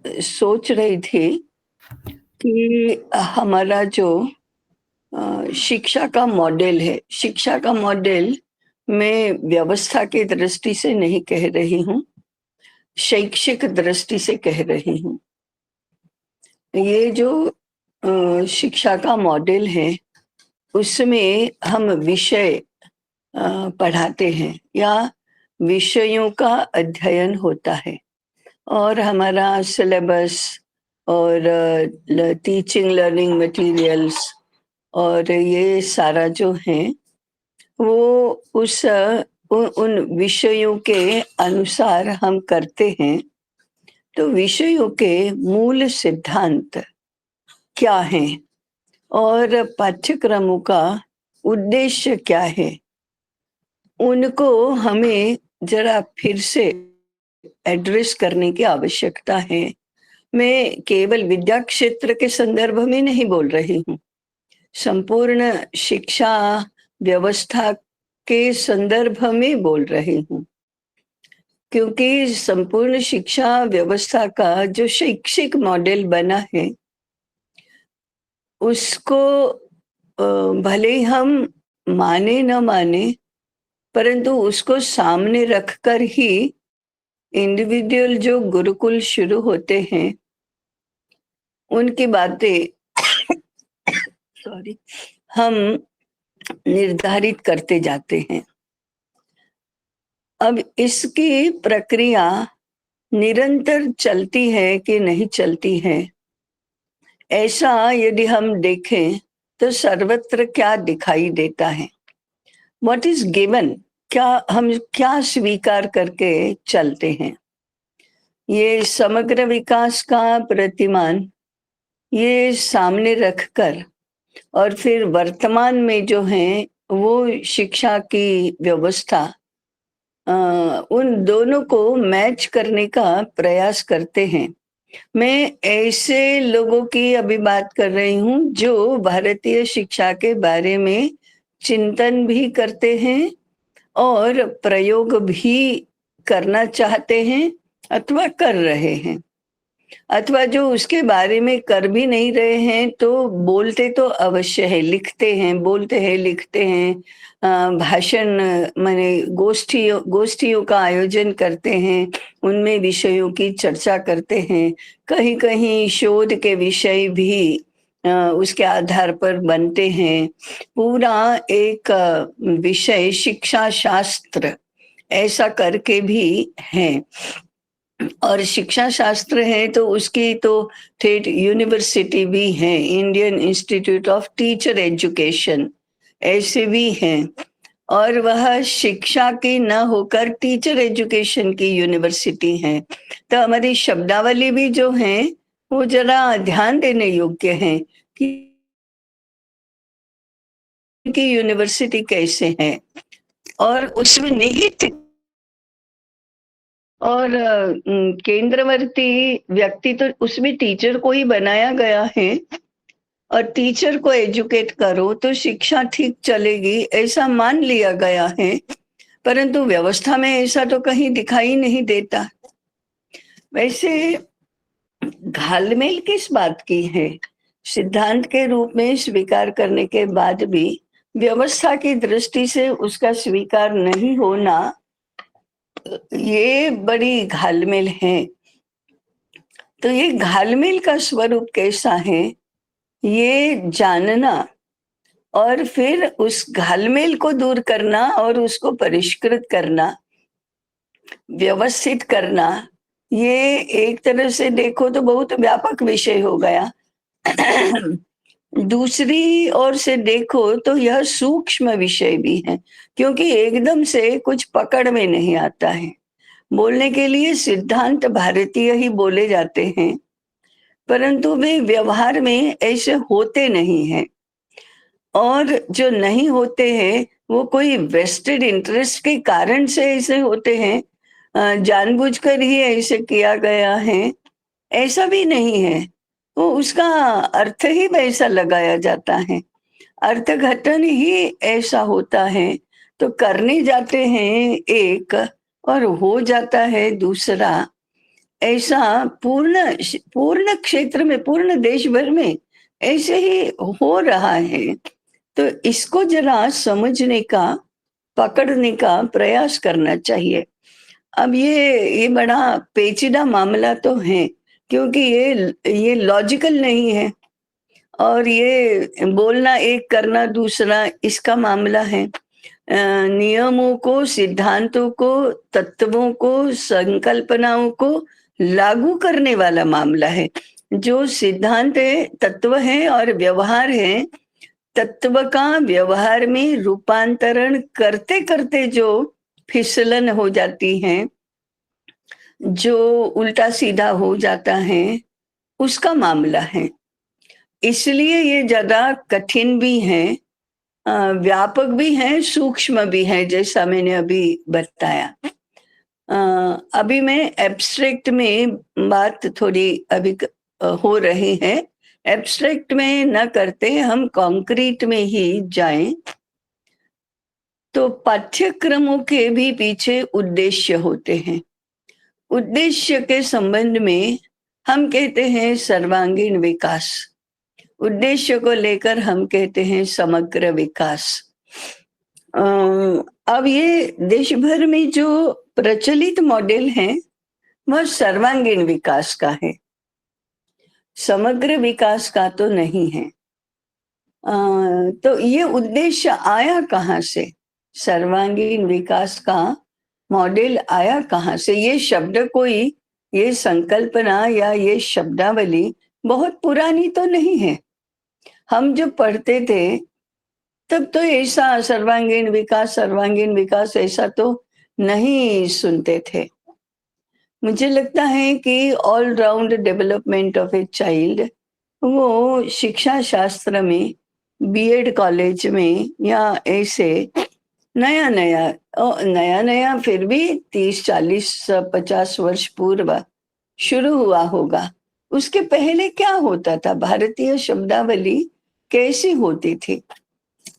सोच रही थी कि हमारा जो शिक्षा का मॉडल है, शिक्षा का मॉडल मैं व्यवस्था की दृष्टि से नहीं कह रही हूँ, शैक्षिक दृष्टि से कह रही हूँ। ये जो शिक्षा का मॉडल है, उसमें हम विषय पढ़ाते हैं या विषयों का अध्ययन होता है और हमारा सिलेबस और टीचिंग लर्निंग मटेरियल्स और ये सारा जो है वो उन विषयों के अनुसार हम करते हैं। तो विषयों के मूल सिद्धांत क्या हैं और पाठ्यक्रमों का उद्देश्य क्या है, उनको हमें जरा फिर से एड्रेस करने की आवश्यकता है। मैं केवल विद्या क्षेत्र के संदर्भ में नहीं बोल रही हूँ, संपूर्ण शिक्षा व्यवस्था के संदर्भ में बोल रही हूँ, क्योंकि संपूर्ण शिक्षा व्यवस्था का जो शैक्षिक मॉडल बना है, उसको भले ही हम माने न माने, परंतु उसको सामने रखकर ही इंडिविजुअल जो गुरुकुल शुरू होते हैं, उनकी बातें सॉरी हम निर्धारित करते जाते हैं। अब इसकी प्रक्रिया निरंतर चलती है कि नहीं चलती है, ऐसा यदि हम देखें तो सर्वत्र क्या दिखाई देता है? व्हाट इज गिवन, क्या हम क्या स्वीकार करके चलते हैं? ये समग्र विकास का प्रतिमान ये सामने रखकर और फिर वर्तमान में जो है वो शिक्षा की व्यवस्था, उन दोनों को मैच करने का प्रयास करते हैं। मैं ऐसे लोगों की अभी बात कर रही हूँ जो भारतीय शिक्षा के बारे में चिंतन भी करते हैं और प्रयोग भी करना चाहते हैं अथवा कर रहे हैं, अथवा जो उसके बारे में कर भी नहीं रहे हैं तो बोलते तो अवश्य है, लिखते हैं, बोलते हैं, लिखते हैं, भाषण माने गोष्ठियों गोष्ठियों का आयोजन करते हैं, उनमें विषयों की चर्चा करते हैं, कहीं कहीं शोध के विषय भी उसके आधार पर बनते हैं। पूरा एक विषय शिक्षा शास्त्र ऐसा करके भी है। और शिक्षा शास्त्र है तो उसकी तो ठेठ यूनिवर्सिटी भी है, Indian institute of teacher education ऐसे भी हैं, और वह शिक्षा की न होकर टीचर एजुकेशन की यूनिवर्सिटी है। तो हमारी शब्दावली भी जो है वो जरा ध्यान देने योग्य है कि यूनिवर्सिटी कैसे है और उसमें निहित और केंद्रवर्ती व्यक्ति तो उसमें टीचर को ही बनाया गया है, और टीचर को एजुकेट करो तो शिक्षा ठीक चलेगी ऐसा मान लिया गया है, परंतु व्यवस्था में ऐसा तो कहीं दिखाई नहीं देता। वैसे घालमेल किस बात की है? सिद्धांत के रूप में स्वीकार करने के बाद भी व्यवस्था की दृष्टि से उसका स्वीकार नहीं होना, ये बड़ी घालमेल है। तो ये घालमेल का स्वरूप कैसा है, ये जानना और फिर उस घालमेल को दूर करना और उसको परिष्कृत करना, व्यवस्थित करना, ये एक तरह से देखो तो बहुत व्यापक विषय हो गया। दूसरी ओर से देखो तो यह सूक्ष्म विषय भी है, क्योंकि एकदम से कुछ पकड़ में नहीं आता है। बोलने के लिए सिद्धांत भारतीय ही बोले जाते हैं, परंतु वे व्यवहार में ऐसे होते नहीं हैं, और जो नहीं होते हैं वो कोई वेस्टेड इंटरेस्ट के कारण से ऐसे होते हैं, जानबूझकर ही ऐसे किया गया है ऐसा भी नहीं है। वो उसका अर्थ ही वैसा लगाया जाता है, अर्थघटन ही ऐसा होता है। तो करने जाते हैं एक और हो जाता है दूसरा। ऐसा पूर्ण पूर्ण क्षेत्र में, पूर्ण देश भर में ऐसे ही हो रहा है। तो इसको जरा समझने का, पकड़ने का प्रयास करना चाहिए। अब ये बड़ा पेचीदा मामला तो है, क्योंकि ये लॉजिकल नहीं है, और ये बोलना एक करना दूसरा, इसका मामला है। नियमों को, सिद्धांतों को, तत्वों को, संकल्पनाओं को लागू करने वाला मामला है। जो सिद्धांत है, तत्व है और व्यवहार है, तत्व का व्यवहार में रूपांतरण करते करते जो फिसलन हो जाती है, जो उल्टा सीधा हो जाता है, उसका मामला है। इसलिए ये ज्यादा कठिन भी है, व्यापक भी है, सूक्ष्म भी है, जैसा मैंने अभी बताया। अभी मैं एब्स्ट्रैक्ट में बात थोड़ी अभी हो रही है। एब्स्ट्रैक्ट में न करते हम कॉन्क्रीट में ही जाएं। तो पाठ्यक्रमों के भी पीछे उद्देश्य होते हैं। उद्देश्य के संबंध में हम कहते हैं सर्वांगीण विकास, उद्देश्य को लेकर हम कहते हैं समग्र विकास। अब ये देश भर में जो प्रचलित मॉडल है वह सर्वांगीण विकास का है, समग्र विकास का तो नहीं है। तो ये उद्देश्य आया कहाँ से? सर्वांगीण विकास का मॉडल आया कहाँ से? ये शब्द कोई, ये संकल्पना या ये शब्दावली बहुत पुरानी तो नहीं है। हम जब पढ़ते थे तब तो ऐसा सर्वांगीण विकास ऐसा तो नहीं सुनते थे। मुझे लगता है कि all round development of a child, वो शिक्षा शास्त्र में, बीएड कॉलेज में या ऐसे नया नया फिर भी 30, 40, 50 वर्ष पूर्व शुरू हुआ होगा। उसके पहले क्या होता था? भारतीय शब्दावली कैसी होती थी?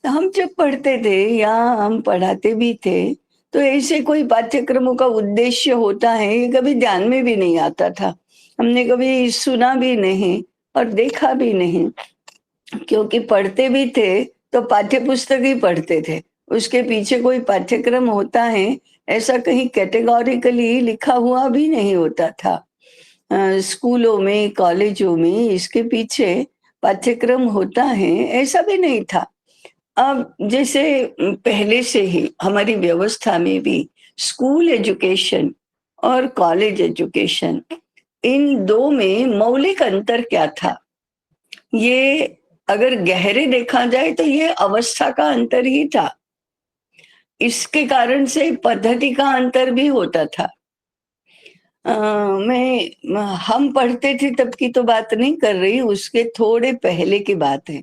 हम जब पढ़ते थे या हम पढ़ाते भी थे, तो ऐसे कोई पाठ्यक्रमों का उद्देश्य होता है ये कभी ध्यान में भी नहीं आता था। हमने कभी सुना भी नहीं और देखा भी नहीं, क्योंकि पढ़ते भी थे तो पाठ्य पुस्तक ही पढ़ते थे। उसके पीछे कोई पाठ्यक्रम होता है ऐसा कहीं कैटेगोरिकली लिखा हुआ भी नहीं होता था। स्कूलों में, कॉलेजों में इसके पीछे पाठ्यक्रम होता है ऐसा भी नहीं था। अब जैसे पहले से ही हमारी व्यवस्था में भी स्कूल एजुकेशन और कॉलेज एजुकेशन, इन दो में मौलिक अंतर क्या था? ये अगर गहरे देखा जाए तो ये अवस्था का अंतर ही था। इसके कारण से पद्धति का अंतर भी होता था। हम पढ़ते थे तब की तो बात नहीं कर रही, उसके थोड़े पहले की बात है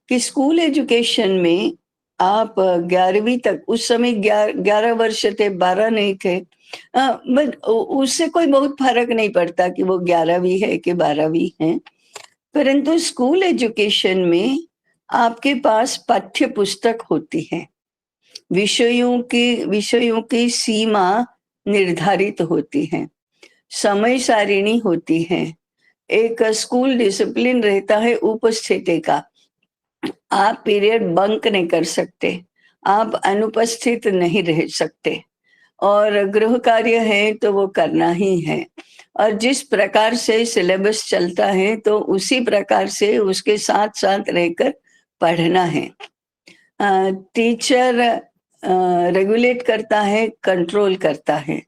कि स्कूल एजुकेशन में आप 11वीं तक, उस समय 11 वर्ष थे, 12 नहीं थे, बट उससे कोई बहुत फर्क नहीं पड़ता कि वो 11वीं है कि 12वीं है। परंतु स्कूल एजुकेशन में आपके पास पाठ्य पुस्तक होती है, विषयों की सीमा निर्धारित होती है, समय सारिणी होती है, एक स्कूल डिसिप्लिन रहता है उपस्थिति का। आप पीरियड बंक नहीं कर सकते, आप अनुपस्थित नहीं रह सकते, और गृह कार्य है तो वो करना ही है। और जिस प्रकार से सिलेबस चलता है तो उसी प्रकार से उसके साथ साथ रहकर पढ़ना है। टीचर रेगुलेट करता है, कंट्रोल करता है।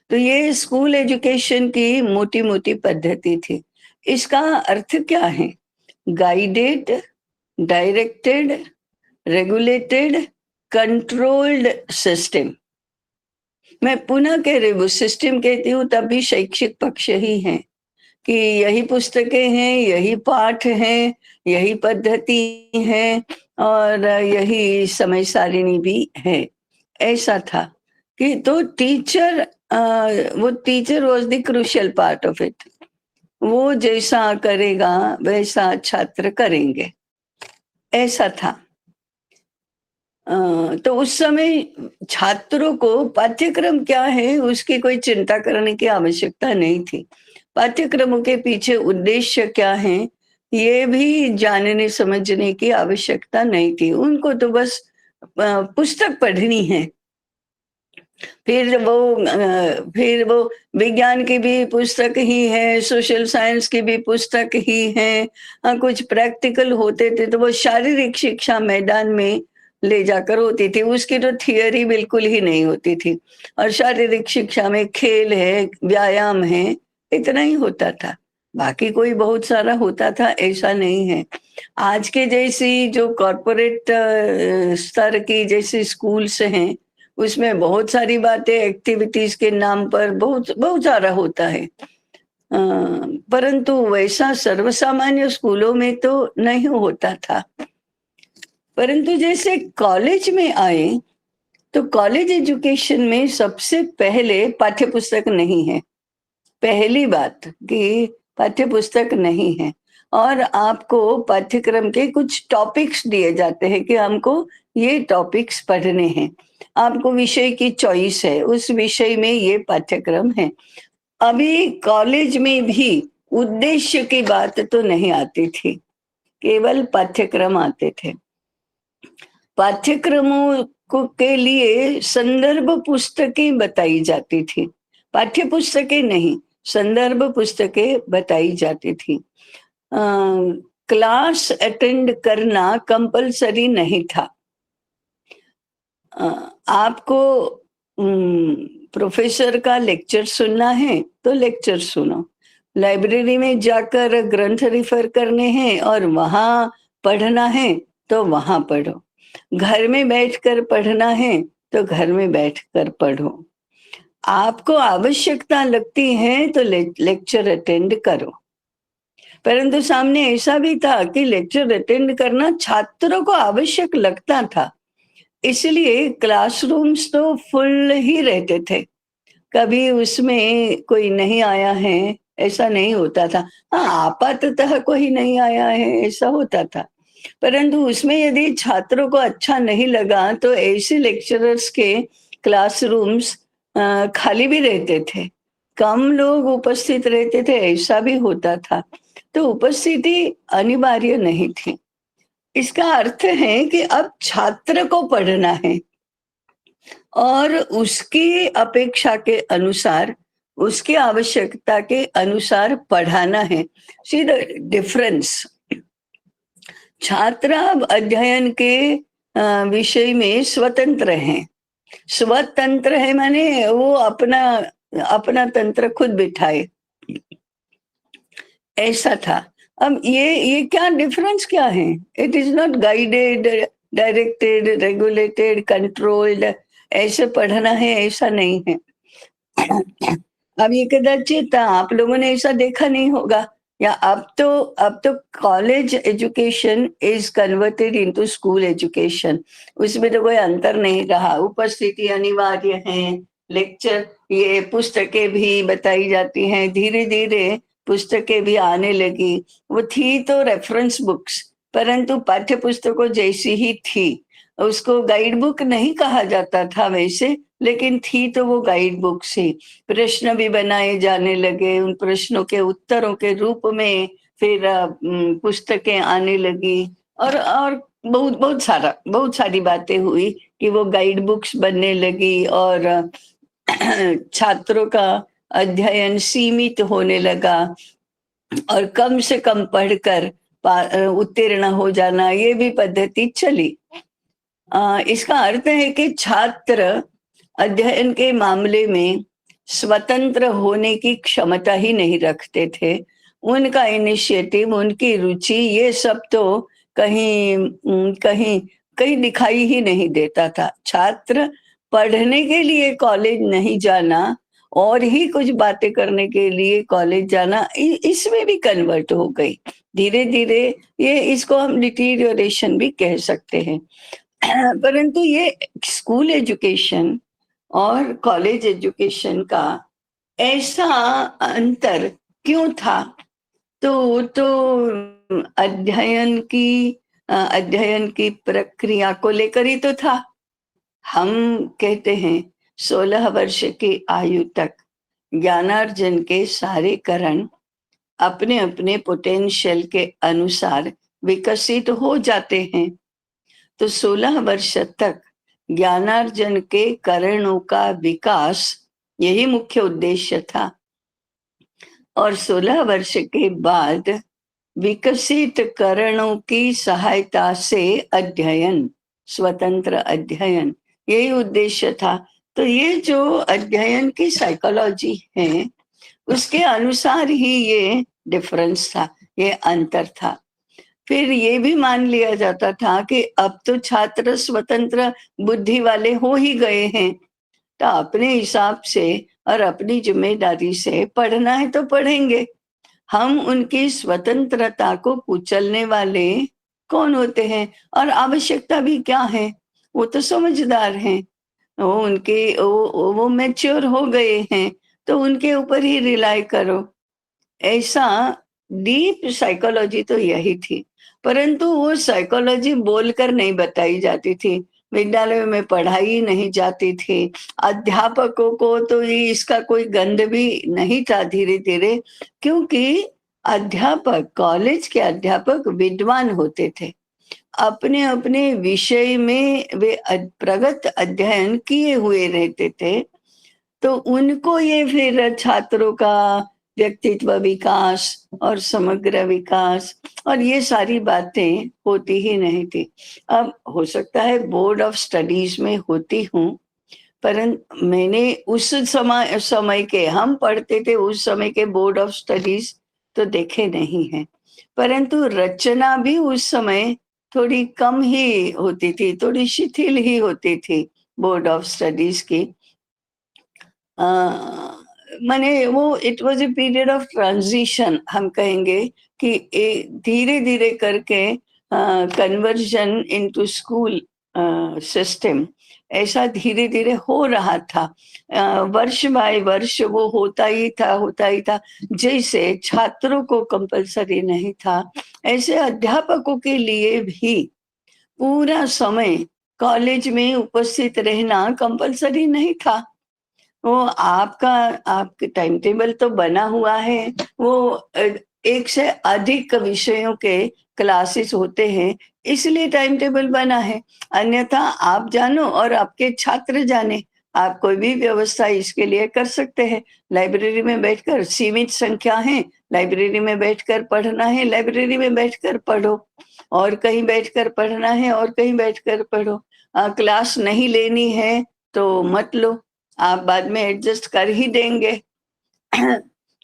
तो ये स्कूल एजुकेशन की मोटी मोटी पद्धति थी। इसका अर्थ क्या है? Guided, directed, regulated, controlled system. मैं पुनः कह रही हूँ, सिस्टम कहती हूँ तब भी शैक्षिक पक्ष ही है कि यही पुस्तकें हैं, यही पाठ हैं, यही पद्धति है और यही समय सारिणी भी है। ऐसा था कि तो टीचर, वो teacher was the crucial part of it. वो जैसा करेगा वैसा छात्र करेंगे, ऐसा था। तो उस समय छात्रों को पाठ्यक्रम क्या है उसकी कोई चिंता करने की आवश्यकता नहीं थी। पाठ्यक्रमों के पीछे उद्देश्य क्या है, ये भी जानने समझने की आवश्यकता नहीं थी। उनको तो बस पुस्तक पढ़नी है। फिर वो विज्ञान की भी पुस्तक ही है, सोशल साइंस की भी पुस्तक ही है। कुछ प्रैक्टिकल होते थे तो वो शारीरिक शिक्षा मैदान में ले जाकर होती थी, उसकी तो थियरी बिल्कुल ही नहीं होती थी। और शारीरिक शिक्षा में खेल है, व्यायाम है, इतना ही होता था। बाकी कोई बहुत सारा होता था ऐसा नहीं है। आज के जैसी जो कॉर्पोरेट स्तर की जैसे स्कूल्स हैं, उसमें बहुत सारी बातें एक्टिविटीज के नाम पर बहुत बहुत सारा होता है। परंतु वैसा सर्वसामान्य स्कूलों में तो नहीं होता था। परंतु जैसे कॉलेज में आए, तो कॉलेज एजुकेशन में सबसे पहले पाठ्य पुस्तक नहीं है। पहली बात कि पाठ्य पुस्तक नहीं है, और आपको पाठ्यक्रम के कुछ टॉपिक्स दिए जाते हैं कि हमको ये टॉपिक्स पढ़ने हैं। आपको विषय की चॉइस है, उस विषय में ये पाठ्यक्रम है। अभी कॉलेज में भी उद्देश्य की बात तो नहीं आती थी, केवल पाठ्यक्रम आते थे। पाठ्यक्रमों को के लिए संदर्भ पुस्तकें बताई जाती थी, पाठ्य पुस्तकें नहीं, संदर्भ पुस्तकें बताई जाती थी। क्लास अटेंड करना कंपलसरी नहीं था। आपको प्रोफेसर का लेक्चर सुनना है तो लेक्चर सुनो, लाइब्रेरी में जाकर ग्रंथ रिफर करने हैं और वहां पढ़ना है तो वहां पढ़ो, घर में बैठकर पढ़ना है तो घर में बैठकर पढ़ो। आपको आवश्यकता लगती है तो लेक्चर अटेंड करो। परंतु सामने ऐसा भी था कि लेक्चर अटेंड करना छात्रों को आवश्यक लगता था, इसलिए क्लासरूम्स तो फुल ही रहते थे। कभी उसमें कोई नहीं आया है ऐसा नहीं होता था। हाँ, आपातः कोई नहीं आया है ऐसा होता था। परंतु उसमें यदि छात्रों को अच्छा नहीं लगा तो ऐसे लेक्चरर्स के क्लासरूम्स खाली भी रहते थे, कम लोग उपस्थित रहते थे, ऐसा भी होता था। तो उपस्थिति अनिवार्य नहीं थी। इसका अर्थ है कि अब छात्र को पढ़ना है और उसकी अपेक्षा के अनुसार, उसकी आवश्यकता के अनुसार पढ़ाना है। See the difference. छात्र अब अध्ययन के विषय में स्वतंत्र हैं। स्वतंत्र है माने वो अपना अपना तंत्र खुद बिठाए, ऐसा था। अब ये क्या डिफरेंस क्या है? It is not guided, directed, regulated, controlled, ऐसे पढ़ना है ऐसा नहीं है। अब ये कदाचित आप लोगों ने ऐसा देखा नहीं होगा, या अब तो college education is converted into school education. उसमें तो कोई अंतर नहीं रहा, उपस्थिति अनिवार्य है, लेक्चर, ये पुस्तकें भी बताई जाती हैं, धीरे धीरे पुस्तकें भी आने लगी। वो थी तो रेफरेंस बुक्स, परंतु पाठ्य पुस्तकों जैसी ही थी। उसको गाइड बुक नहीं कहा जाता था वैसे, लेकिन थी तो वो गाइड बुक से। प्रश्न भी बनाए जाने लगे, उन प्रश्नों के उत्तरों के रूप में फिर पुस्तकें आने लगी, और बहुत सारी बातें हुई कि वो गाइड बुक्स बनने लगी, और छात्रों का अध्ययन सीमित होने लगा, और कम से कम पढ़कर उत्तीर्ण हो जाना, ये भी पद्धति चली। इसका अर्थ है कि छात्र अध्ययन के मामले में स्वतंत्र होने की क्षमता ही नहीं रखते थे। उनका इनिशिएटिव, उनकी रुचि, ये सब तो कहीं कहीं दिखाई ही नहीं देता था। छात्र पढ़ने के लिए कॉलेज नहीं जाना और ही कुछ बातें करने के लिए कॉलेज जाना, इसमें भी कन्वर्ट हो गई धीरे धीरे। ये इसको हम डिटीरियोरेशन भी कह सकते हैं। परंतु ये स्कूल एजुकेशन और कॉलेज एजुकेशन का ऐसा अंतर क्यों था? तो अध्ययन की अध्ययन की प्रक्रिया को लेकर ही तो था। हम कहते हैं 16 वर्ष की आयु तक ज्ञानार्जन के सारे करण अपने अपने पोटेंशियल के अनुसार विकसित हो जाते हैं। तो 16 वर्ष तक ज्ञानार्जन के करणों का विकास यही मुख्य उद्देश्य था। और 16 वर्ष के बाद विकसित करणों की सहायता से अध्ययन, स्वतंत्र अध्ययन, यही उद्देश्य था। तो ये जो अध्ययन की साइकोलॉजी है उसके अनुसार ही ये डिफरेंस था, ये अंतर था। फिर ये भी मान लिया जाता था कि अब तो छात्र स्वतंत्र बुद्धि वाले हो ही गए हैं, तो अपने हिसाब से और अपनी जिम्मेदारी से पढ़ना है तो पढ़ेंगे। हम उनकी स्वतंत्रता को कुचलने वाले कौन होते हैं, और आवश्यकता भी क्या है? वो तो समझदार हैं, वो मैच्योर हो गए हैं, तो उनके ऊपर ही रिलाई करो। ऐसा डीप साइकोलॉजी तो यही थी। परंतु वो साइकोलॉजी बोलकर नहीं बताई जाती थी, विद्यालय में पढ़ाई नहीं जाती थी, अध्यापकों को तो ये इसका कोई गंध भी नहीं था धीरे धीरे, क्योंकि अध्यापक, कॉलेज के अध्यापक विद्वान होते थे, अपने अपने विषय में वे प्रगत अध्ययन किए हुए रहते थे। तो उनको ये फिर छात्रों का व्यक्तित्व विकास और समग्र विकास और ये सारी बातें होती ही नहीं थी। अब हो सकता है बोर्ड ऑफ स्टडीज में होती हूँ, परंतु मैंने उस समय के, हम पढ़ते थे उस समय के बोर्ड ऑफ स्टडीज तो देखे नहीं हैं। परंतु रचना भी उस समय थोड़ी कम ही होती थी, थोड़ी शिथिल ही होती थी बोर्ड ऑफ स्टडीज की। माने वो it was a period of transition, हम कहेंगे कि धीरे धीरे करके कन्वर्जन इनटू स्कूल सिस्टम ऐसा धीरे धीरे हो रहा था। वर्ष बाय वर्ष वो होता ही था। जैसे छात्रों को कंपलसरी नहीं था, ऐसे अध्यापकों के लिए भी पूरा समय कॉलेज में उपस्थित रहना कंपलसरी नहीं था। वो आपके टाइम टेबल तो बना हुआ है, वो एक से अधिक विषयों के क्लासेस होते हैं, इसलिए टाइम टेबल बना है। अन्यथा आप जानो और आपके छात्र जाने, आप कोई भी व्यवस्था इसके लिए कर सकते हैं। लाइब्रेरी में बैठकर, सीमित संख्या है, लाइब्रेरी में बैठकर पढ़ना है, लाइब्रेरी में बैठकर पढ़ो, और कहीं बैठकर पढ़ना है और कहीं बैठकर पढ़ो। क्लास नहीं लेनी है तो मत लो, आप बाद में एडजस्ट कर ही देंगे।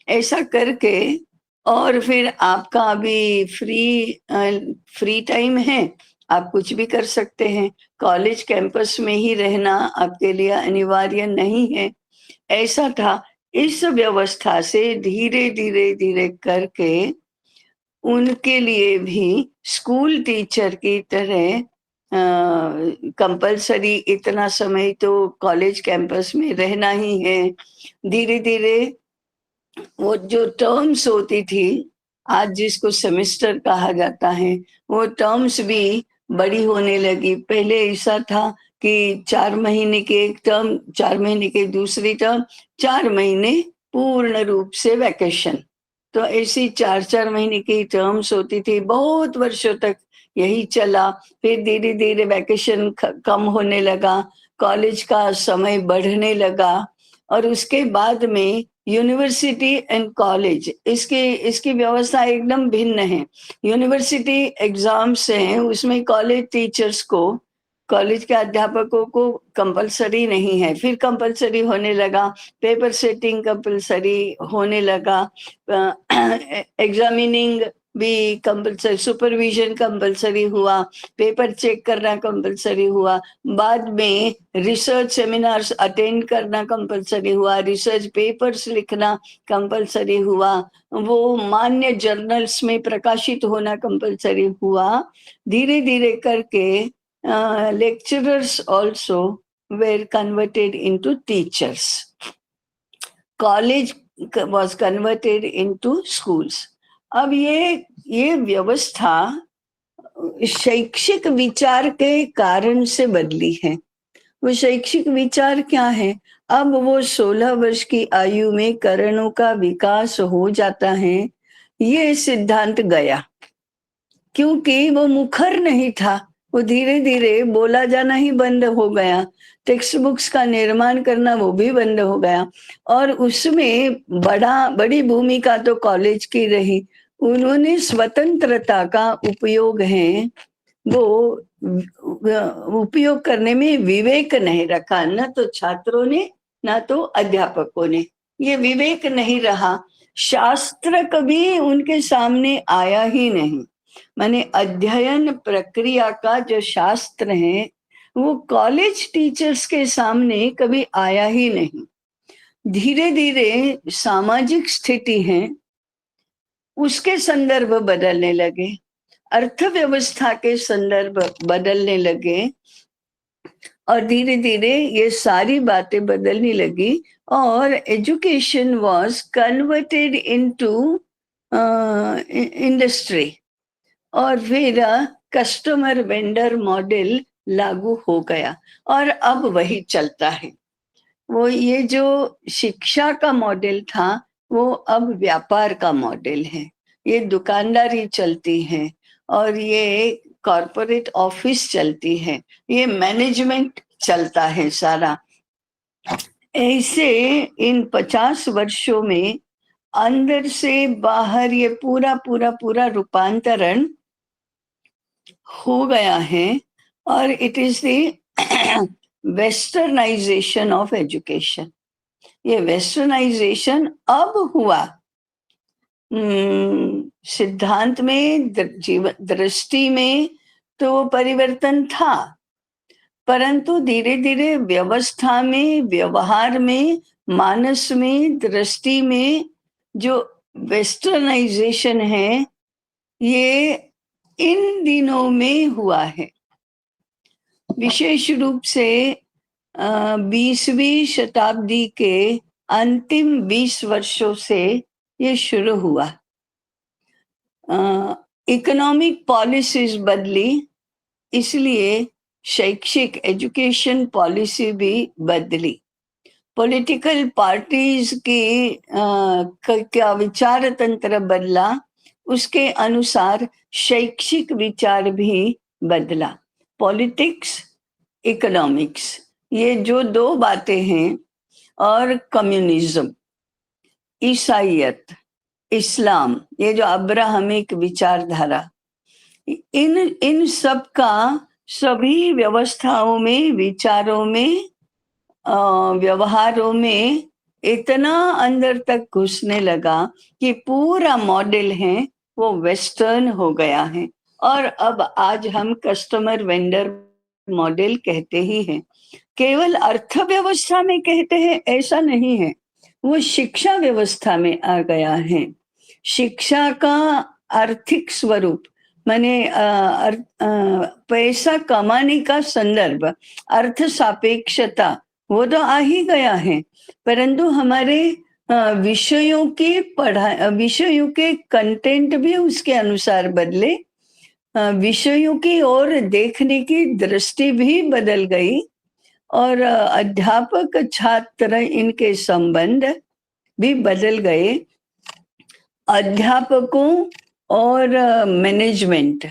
ऐसा करके और फिर आपका अभी फ्री टाइम है, आप कुछ भी कर सकते हैं। कॉलेज कैंपस में ही रहना आपके लिए अनिवार्य नहीं है, ऐसा था। इस व्यवस्था से धीरे धीरे धीरे करके उनके लिए भी स्कूल टीचर की तरह कंपलसरी इतना समय तो कॉलेज कैंपस में रहना ही है। धीरे धीरे वो जो टर्म्स होती थी, आज जिसको सेमेस्टर कहा जाता है, वो टर्म्स भी बड़ी होने लगी। पहले ऐसा था कि 4 महीने की एक टर्म, 4 महीने की दूसरी टर्म, 4 महीने पूर्ण रूप से वैकेशन। तो ऐसी 4-4 महीने की टर्म्स होती थी, बहुत वर्षों तक यही चला। फिर धीरे धीरे वैकेशन कम होने लगा, कॉलेज का समय बढ़ने लगा, और उसके बाद में यूनिवर्सिटी एंड कॉलेज, इसकी व्यवस्था एकदम भिन्न है। यूनिवर्सिटी एग्जाम्स हैं, उसमें कॉलेज टीचर्स को, कॉलेज के अध्यापकों को कंपलसरी नहीं है, फिर कंपलसरी होने लगा, पेपर सेटिंग कंपलसरी होने लगा, एग्जामिनिंग भी कंपलसरी, सुपरविजन कंपलसरी हुआ, पेपर चेक करना कंपलसरी हुआ, बाद में रिसर्च सेमिनार्स अटेंड करना कंपलसरी हुआ, रिसर्च पेपर्स लिखना कंपलसरी हुआ, वो मान्य जर्नल्स में प्रकाशित होना कंपलसरी हुआ। धीरे धीरे करके lecturers also were converted into teachers. College was converted into schools. अब ये व्यवस्था शैक्षिक विचार के कारण से बदली है। वो शैक्षिक विचार क्या है? अब वो 16 वर्ष की आयु में कर्णों का विकास हो जाता है, ये सिद्धांत गया, क्योंकि वो मुखर नहीं था। वो धीरे धीरे बोला जाना ही बंद हो गया, टेक्स्ट बुक्स का निर्माण करना वो भी बंद हो गया, और उसमें बड़ी भूमिका तो कॉलेज की रही। उन्होंने स्वतंत्रता का उपयोग है वो उपयोग करने में विवेक नहीं रखा, न तो छात्रों ने न तो अध्यापकों ने। ये विवेक नहीं रहा। शास्त्र कभी उनके सामने आया ही नहीं। माने अध्ययन प्रक्रिया का जो शास्त्र है वो कॉलेज टीचर्स के सामने कभी आया ही नहीं। धीरे धीरे सामाजिक स्थिति है उसके संदर्भ बदलने लगे, अर्थव्यवस्था के संदर्भ बदलने लगे, और धीरे धीरे ये सारी बातें बदलने लगी, और education was converted into industry, और फिर कस्टमर वेंडर मॉडल लागू हो गया, और अब वही चलता है। वो ये जो शिक्षा का मॉडल था वो अब व्यापार का मॉडल है। ये दुकानदारी चलती है, और ये कॉरपोरेट ऑफिस चलती है, ये मैनेजमेंट चलता है सारा। ऐसे इन 50 वर्षों में अंदर से बाहर ये पूरा पूरा पूरा रूपांतरण हो गया है, और it is the westernization of education. ये वेस्टर्नाइजेशन अब हुआ। सिद्धांत में, जीवन दृष्टि में तो परिवर्तन था, परंतु धीरे धीरे व्यवस्था में, व्यवहार में, मानस में, दृष्टि में जो वेस्टर्नाइजेशन है ये इन दिनों में हुआ है। विशेष रूप से 20वीं शताब्दी के अंतिम 20 वर्षों से ये शुरू हुआ। इकोनॉमिक पॉलिसीज बदली, इसलिए शैक्षिक एजुकेशन पॉलिसी भी बदली। पॉलिटिकल पार्टीज की क्या विचार तंत्र बदला, उसके अनुसार शैक्षिक विचार भी बदला। पॉलिटिक्स, इकोनॉमिक्स, ये जो दो बातें हैं, और कम्युनिज्म, ईसाइयत, इस्लाम, ये जो अब्राहमिक विचारधारा, इन इन सब का सभी व्यवस्थाओं में, विचारों में, व्यवहारों में इतना अंदर तक घुसने लगा कि पूरा मॉडल है वो वेस्टर्न हो गया है। और अब आज हम कस्टमर वेंडर मॉडल कहते ही हैं। केवल अर्थव्यवस्था में कहते हैं ऐसा नहीं है, वो शिक्षा व्यवस्था में आ गया है। शिक्षा का आर्थिक स्वरूप, माने पैसा कमाने का संदर्भ, अर्थ सापेक्षता, वो तो आ ही गया है, परंतु हमारे विषयों की पढ़ाई, विषयों के कंटेंट भी उसके अनुसार बदले, विषयों की ओर देखने की दृष्टि भी बदल गई, और अध्यापक छात्र इनके संबंध भी बदल गए। अध्यापकों और मैनेजमेंट,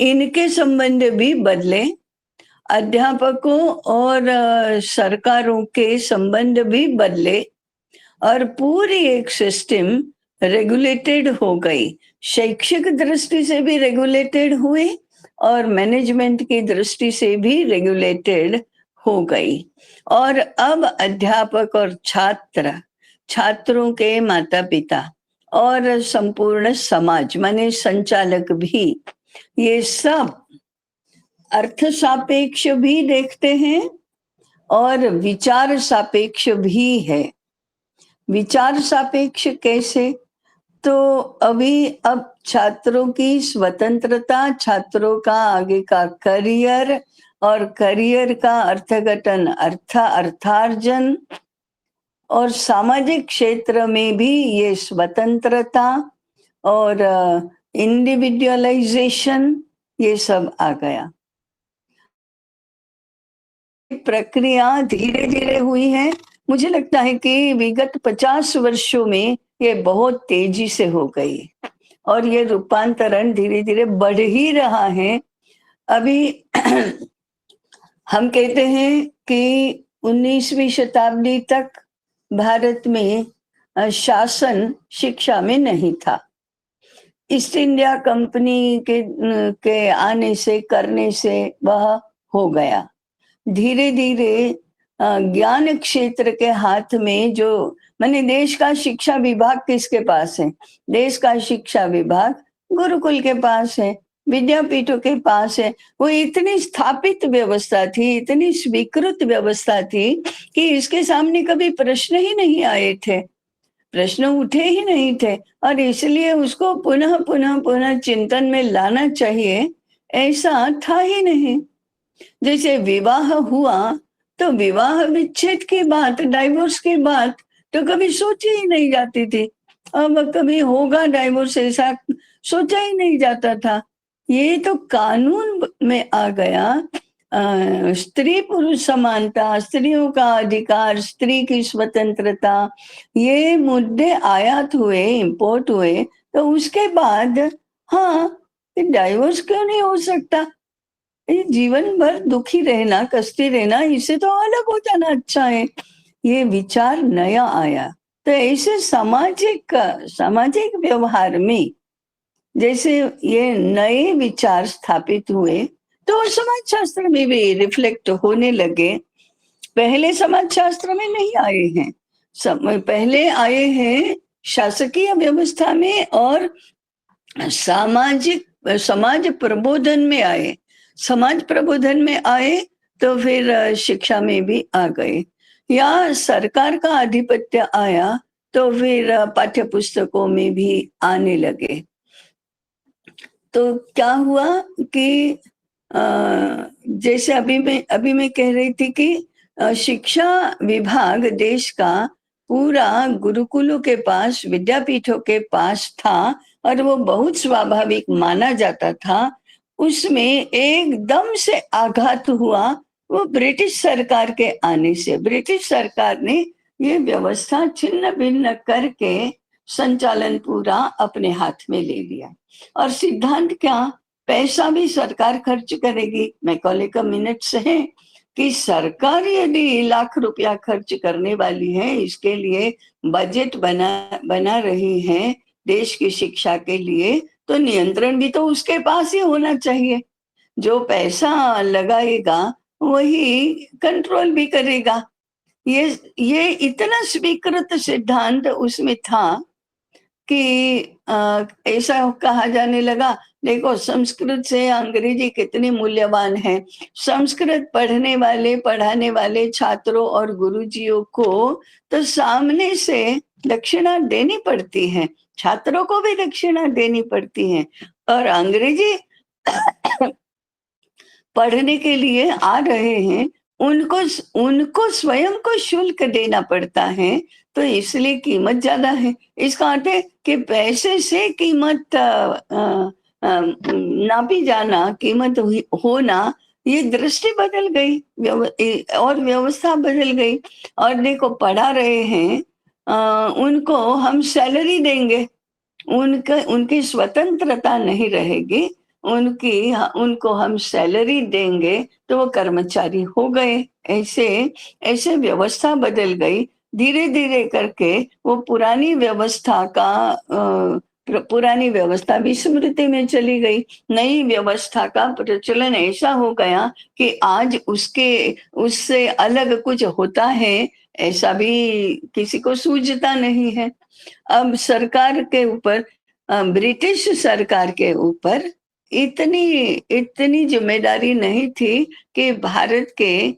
इनके संबंध भी बदले। अध्यापकों और सरकारों के संबंध भी बदले, और पूरी एक सिस्टम रेगुलेटेड हो गई। शैक्षिक दृष्टि से भी रेगुलेटेड हुए, और मैनेजमेंट की दृष्टि से भी रेगुलेटेड हो गई। और अब अध्यापक और छात्र, छात्रों के माता पिता, और संपूर्ण समाज माने संचालक भी, ये सब अर्थ सापेक्ष भी देखते हैं और विचार सापेक्ष भी है। विचार सापेक्ष कैसे? तो अब छात्रों की स्वतंत्रता, छात्रों का आगे का करियर, और करियर का अर्थघटन, अर्थार्जन, और सामाजिक क्षेत्र में भी ये स्वतंत्रता और इंडिविजुअलाइजेशन, ये सब आ गया। प्रक्रिया धीरे धीरे हुई है। मुझे लगता है कि विगत 50 वर्षों में ये बहुत तेजी से हो गई और ये रूपांतरण धीरे धीरे बढ़ ही रहा है। अभी हम कहते हैं कि 19वीं शताब्दी तक भारत में शासन शिक्षा में नहीं था। ईस्ट इंडिया कंपनी के आने से करने से वह हो गया। धीरे धीरे ज्ञान क्षेत्र के हाथ में जो माने देश का शिक्षा विभाग किसके पास है? देश का शिक्षा विभाग गुरुकुल के पास है, विद्यापीठों के पास है। वो इतनी स्थापित व्यवस्था थी, इतनी स्वीकृत व्यवस्था थी कि इसके सामने कभी प्रश्न ही नहीं आए थे, प्रश्न उठे ही नहीं थे, और इसलिए उसको पुनः पुनः पुनः चिंतन में लाना चाहिए, ऐसा था ही नहीं। जैसे विवाह हुआ तो विवाह विच्छेद की बात, डाइवोर्स की बात तो कभी सोची ही नहीं जाती थी। अब कभी होगा डाइवोर्स, ऐसा सोचा ही नहीं जाता था। ये तो कानून में आ गया। स्त्री पुरुष समानता, स्त्रियों का अधिकार, स्त्री की स्वतंत्रता, ये मुद्दे आयात हुए, इंपोर्ट हुए, तो उसके बाद हाँ, डाइवोर्स क्यों नहीं हो सकता? ये जीवन भर दुखी रहना, कष्टी रहना, इससे तो अलग हो जाना अच्छा है। ये विचार नया आया। तो ऐसे सामाजिक सामाजिक व्यवहार में जैसे ये नए विचार स्थापित हुए तो समाज शास्त्र में भी रिफ्लेक्ट होने लगे। पहले समाज शास्त्र में नहीं आए हैं, पहले आए हैं शासकीय व्यवस्था में और सामाजिक समाज प्रबोधन में आए। समाज प्रबोधन में आए तो फिर शिक्षा में भी आ गए, या सरकार का आधिपत्य आया तो फिर पाठ्य पुस्तकों में भी आने लगे। तो क्या हुआ कि जैसे अभी मैं कह रही थी कि शिक्षा विभाग देश का पूरा गुरुकुलों के पास, विद्यापीठों के पास था और वो बहुत स्वाभाविक माना जाता था। उसमें एकदम से आघात हुआ वो ब्रिटिश सरकार के आने से। ब्रिटिश सरकार ने ये व्यवस्था छिन्न भिन्न करके संचालन पूरा अपने हाथ में ले लिया। और सिद्धांत क्या? पैसा भी सरकार खर्च करेगी। मैकॉले का मिनट्स है कि सरकार यदि लाख रुपया खर्च करने वाली है, इसके लिए बजट बना रही है देश की शिक्षा के लिए, तो नियंत्रण भी तो उसके पास ही होना चाहिए। जो पैसा लगाएगा वही कंट्रोल भी करेगा। ये इतना स्वीकृत सिद्धांत उसमें था कि ऐसा कहा जाने लगा, देखो संस्कृत से अंग्रेजी कितनी मूल्यवान है। संस्कृत पढ़ने वाले, पढ़ाने वाले छात्रों और गुरुजियों को तो सामने से दक्षिणा देनी पड़ती है, छात्रों को भी दक्षिणा देनी पड़ती है, और अंग्रेजी पढ़ने के लिए आ रहे हैं, उनको उनको स्वयं को शुल्क देना पड़ता है, तो इसलिए कीमत ज्यादा है। इसका अर्थ है कि पैसे से कीमत नापी जाना, कीमत होना, ये दृष्टि बदल गई और व्यवस्था बदल गई। और देखो पढ़ा रहे हैं, उनको हम सैलरी देंगे, उनकी स्वतंत्रता नहीं रहेगी, उनको हम सैलरी देंगे तो वो कर्मचारी हो गए। ऐसे ऐसे व्यवस्था बदल गई। धीरे धीरे करके वो पुरानी व्यवस्था भी स्मृति में चली गई। नई व्यवस्था का प्रचलन ऐसा हो गया कि आज उससे अलग कुछ होता है ऐसा भी किसी को सूझता नहीं है। अब सरकार के ऊपर, ब्रिटिश सरकार के ऊपर इतनी इतनी जिम्मेदारी नहीं थी कि भारत के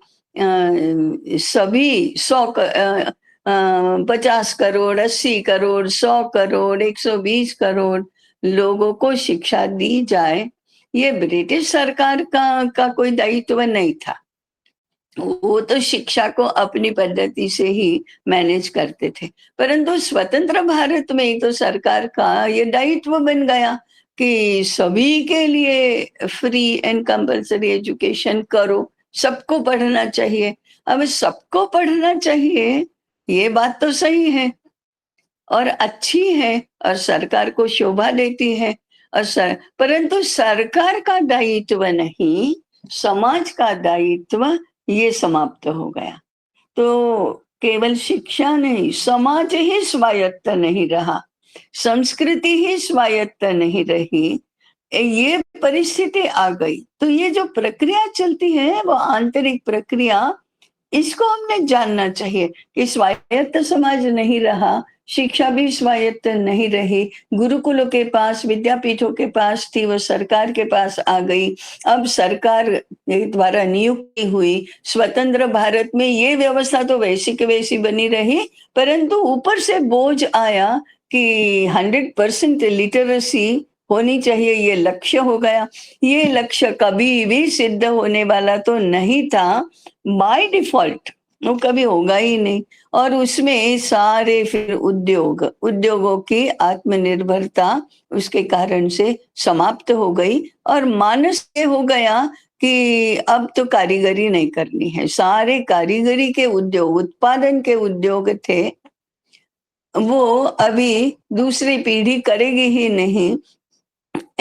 सभी 50 करोड़, 80 करोड़, 100 करोड़, 120 करोड़ लोगों को शिक्षा दी जाए। ये ब्रिटिश सरकार का कोई दायित्व नहीं था। वो तो शिक्षा को अपनी पद्धति से ही मैनेज करते थे। परंतु स्वतंत्र भारत में तो सरकार का ये दायित्व बन गया कि सभी के लिए फ्री एंड कंपल्सरी एजुकेशन करो, सबको पढ़ना चाहिए। अब सबको पढ़ना चाहिए, ये बात तो सही है और अच्छी है और सरकार को शोभा देती है, और परंतु सरकार का दायित्व नहीं, समाज का दायित्व ये समाप्त हो गया। तो केवल शिक्षा नहीं, समाज ही स्वायत्त नहीं रहा, संस्कृति ही स्वायत्त नहीं रही, ये परिस्थिति आ गई। तो ये जो प्रक्रिया चलती है वो आंतरिक प्रक्रिया, इसको हमने जानना चाहिए कि स्वायत्त समाज नहीं रहा, शिक्षा भी स्वायत्त नहीं रही, गुरुकुलों के पास, विद्यापीठों के पास थी, वो सरकार के पास आ गई। अब सरकार के द्वारा नियुक्ति हुई, स्वतंत्र भारत में ये व्यवस्था तो वैसी की वैसी बनी रही, परंतु ऊपर से बोझ आया कि 100% लिटरेसी होनी चाहिए, ये लक्ष्य हो गया। ये लक्ष्य कभी भी सिद्ध होने वाला तो नहीं था, बाय डिफॉल्ट वो कभी होगा ही नहीं। और उसमें सारे फिर उद्योगों की आत्मनिर्भरता उसके कारण से समाप्त हो गई, और मानस ये हो गया कि अब तो कारीगरी नहीं करनी है। सारे कारीगरी के उद्योग, उत्पादन के उद्योग थे, वो अभी दूसरी पीढ़ी करेगी ही नहीं,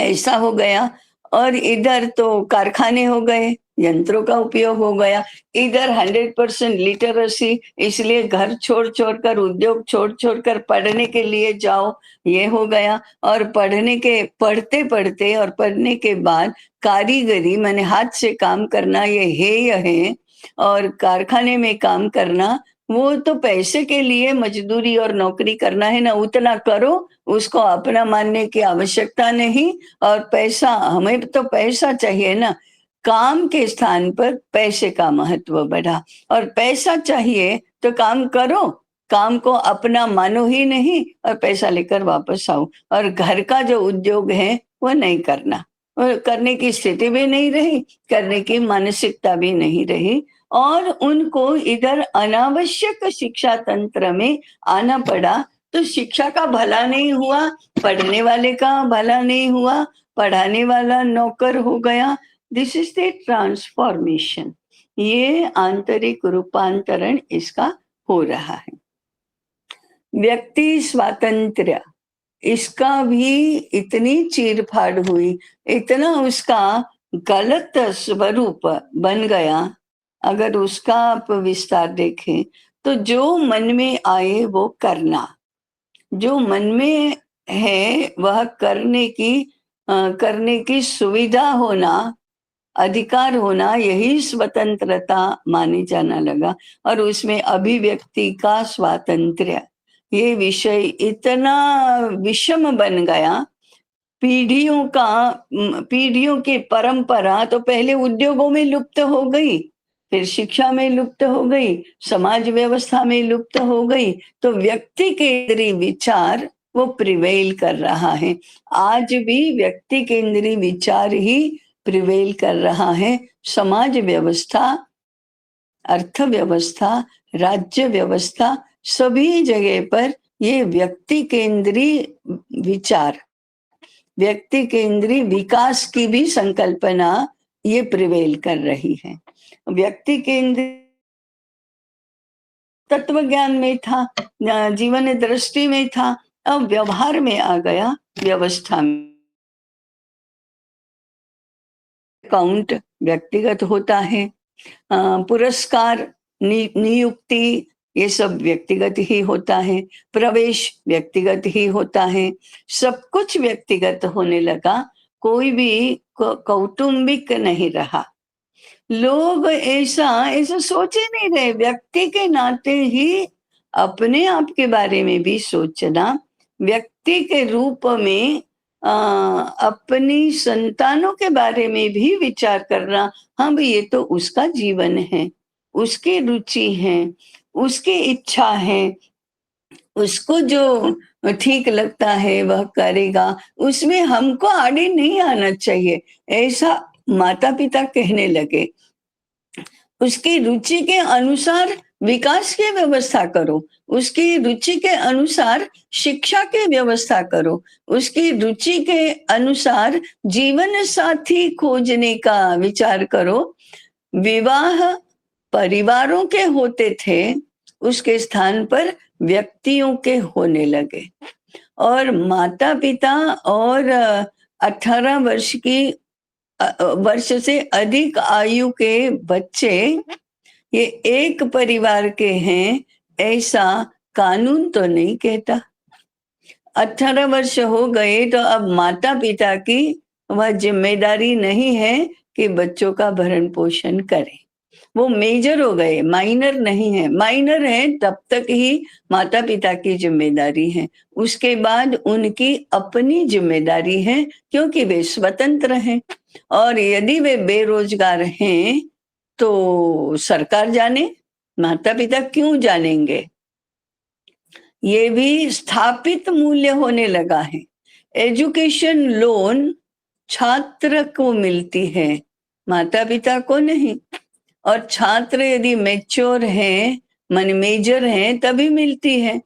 ऐसा हो गया। और इधर तो कारखाने हो गए, यंत्रों का उपयोग हो गया, इधर 100% लिटरेसी, इसलिए घर छोड़ छोड़ कर, उद्योग छोड़ छोड़ कर पढ़ने के लिए जाओ, ये हो गया। और पढ़ते पढ़ते और पढ़ने के बाद कारीगरी माने हाथ से काम करना, ये हेय है। और कारखाने में काम करना, वो तो पैसे के लिए मजदूरी और नौकरी करना है ना, उतना करो, उसको अपना मानने की आवश्यकता नहीं। और पैसा, हमें तो पैसा चाहिए ना, काम के स्थान पर पैसे का महत्व बढ़ा। और पैसा चाहिए तो काम करो, काम को अपना मानो ही नहीं और पैसा लेकर वापस आओ। और घर का जो उद्योग है वो नहीं करना, और करने की स्थिति भी नहीं रही, करने की मानसिकता भी नहीं रही, और उनको इधर अनावश्यक शिक्षा तंत्र में आना पड़ा। तो शिक्षा का भला नहीं हुआ, पढ़ने वाले का भला नहीं हुआ, पढ़ाने वाला नौकर हो गया। दिस इज द ट्रांसफॉर्मेशन, ये आंतरिक रूपांतरण इसका हो रहा है। व्यक्ति स्वातंत्र्य, इसका भी इतनी चीरफाड़ हुई, इतना उसका गलत स्वरूप बन गया। अगर उसका आप विस्तार देखें तो जो मन में आए वो करना, जो मन में है वह करने की सुविधा होना, अधिकार होना, यही स्वतंत्रता मानी जाना लगा। और उसमें अभिव्यक्ति का स्वातंत्र्य, ये विषय इतना विषम बन गया। पीढ़ियों की परंपरा तो पहले उद्योगों में लुप्त हो गई, फिर शिक्षा में लुप्त हो गई, समाज व्यवस्था में लुप्त हो गई। तो व्यक्ति केंद्रीय विचार वो प्रिवेल कर रहा है। आज भी व्यक्ति केंद्रीय विचार ही प्रिवेल कर रहा है। समाज व्यवस्था, अर्थव्यवस्था, राज्य व्यवस्था, सभी जगह पर ये व्यक्ति केंद्रीय विचार, व्यक्ति केंद्रीय विकास की भी संकल्पना ये प्रिवेल कर रही है। व्यक्ति केंद्रीय तत्व ज्ञान में था, जीवन दृष्टि में था, अब व्यवहार में आ गया, व्यवस्था में। अकाउंट व्यक्तिगत होता है, पुरस्कार, नियुक्ति, ये सब व्यक्तिगत ही होता है, प्रवेश व्यक्तिगत ही होता है, सब कुछ व्यक्तिगत होने लगा, कोई भी कौटुंबिक नहीं रहा। लोग ऐसा ऐसा सोचे नहीं रहे, व्यक्ति के नाते ही अपने आप के बारे में भी सोचना, व्यक्ति के रूप में अपनी संतानों के बारे में भी विचार करना। हाँ भाई, ये तो उसका जीवन है, उसकी रुचि है, उसकी इच्छा है, उसको जो ठीक लगता है वह करेगा, उसमें हमको आड़े नहीं आना चाहिए, ऐसा माता पिता कहने लगे। उसकी रुचि के अनुसार विकास की व्यवस्था करो, उसकी रुचि के अनुसार शिक्षा की व्यवस्था करो, उसकी रुचि के अनुसार जीवन साथी खोजने का विचार करो। विवाह परिवारों के होते थे, उसके स्थान पर व्यक्तियों के होने लगे। और माता पिता और 18 वर्ष से अधिक आयु के बच्चे ये एक परिवार के हैं, ऐसा कानून तो नहीं कहता। 18 वर्ष हो गए तो अब माता पिता की वह जिम्मेदारी नहीं है कि बच्चों का भरण पोषण करें। वो मेजर हो गए, माइनर नहीं है। माइनर है तब तक ही माता पिता की जिम्मेदारी है, उसके बाद उनकी अपनी जिम्मेदारी है, क्योंकि वे स्वतंत्र हैं। और यदि वे बेरोजगार हैं तो सरकार जाने, माता पिता क्यों जानेंगे। ये भी स्थापित मूल्य होने लगा है। एजुकेशन लोन छात्र को मिलती है, माता पिता को नहीं। और छात्र यदि मैच्योर हैं, मन मेजर हैं, तभी मिलती है।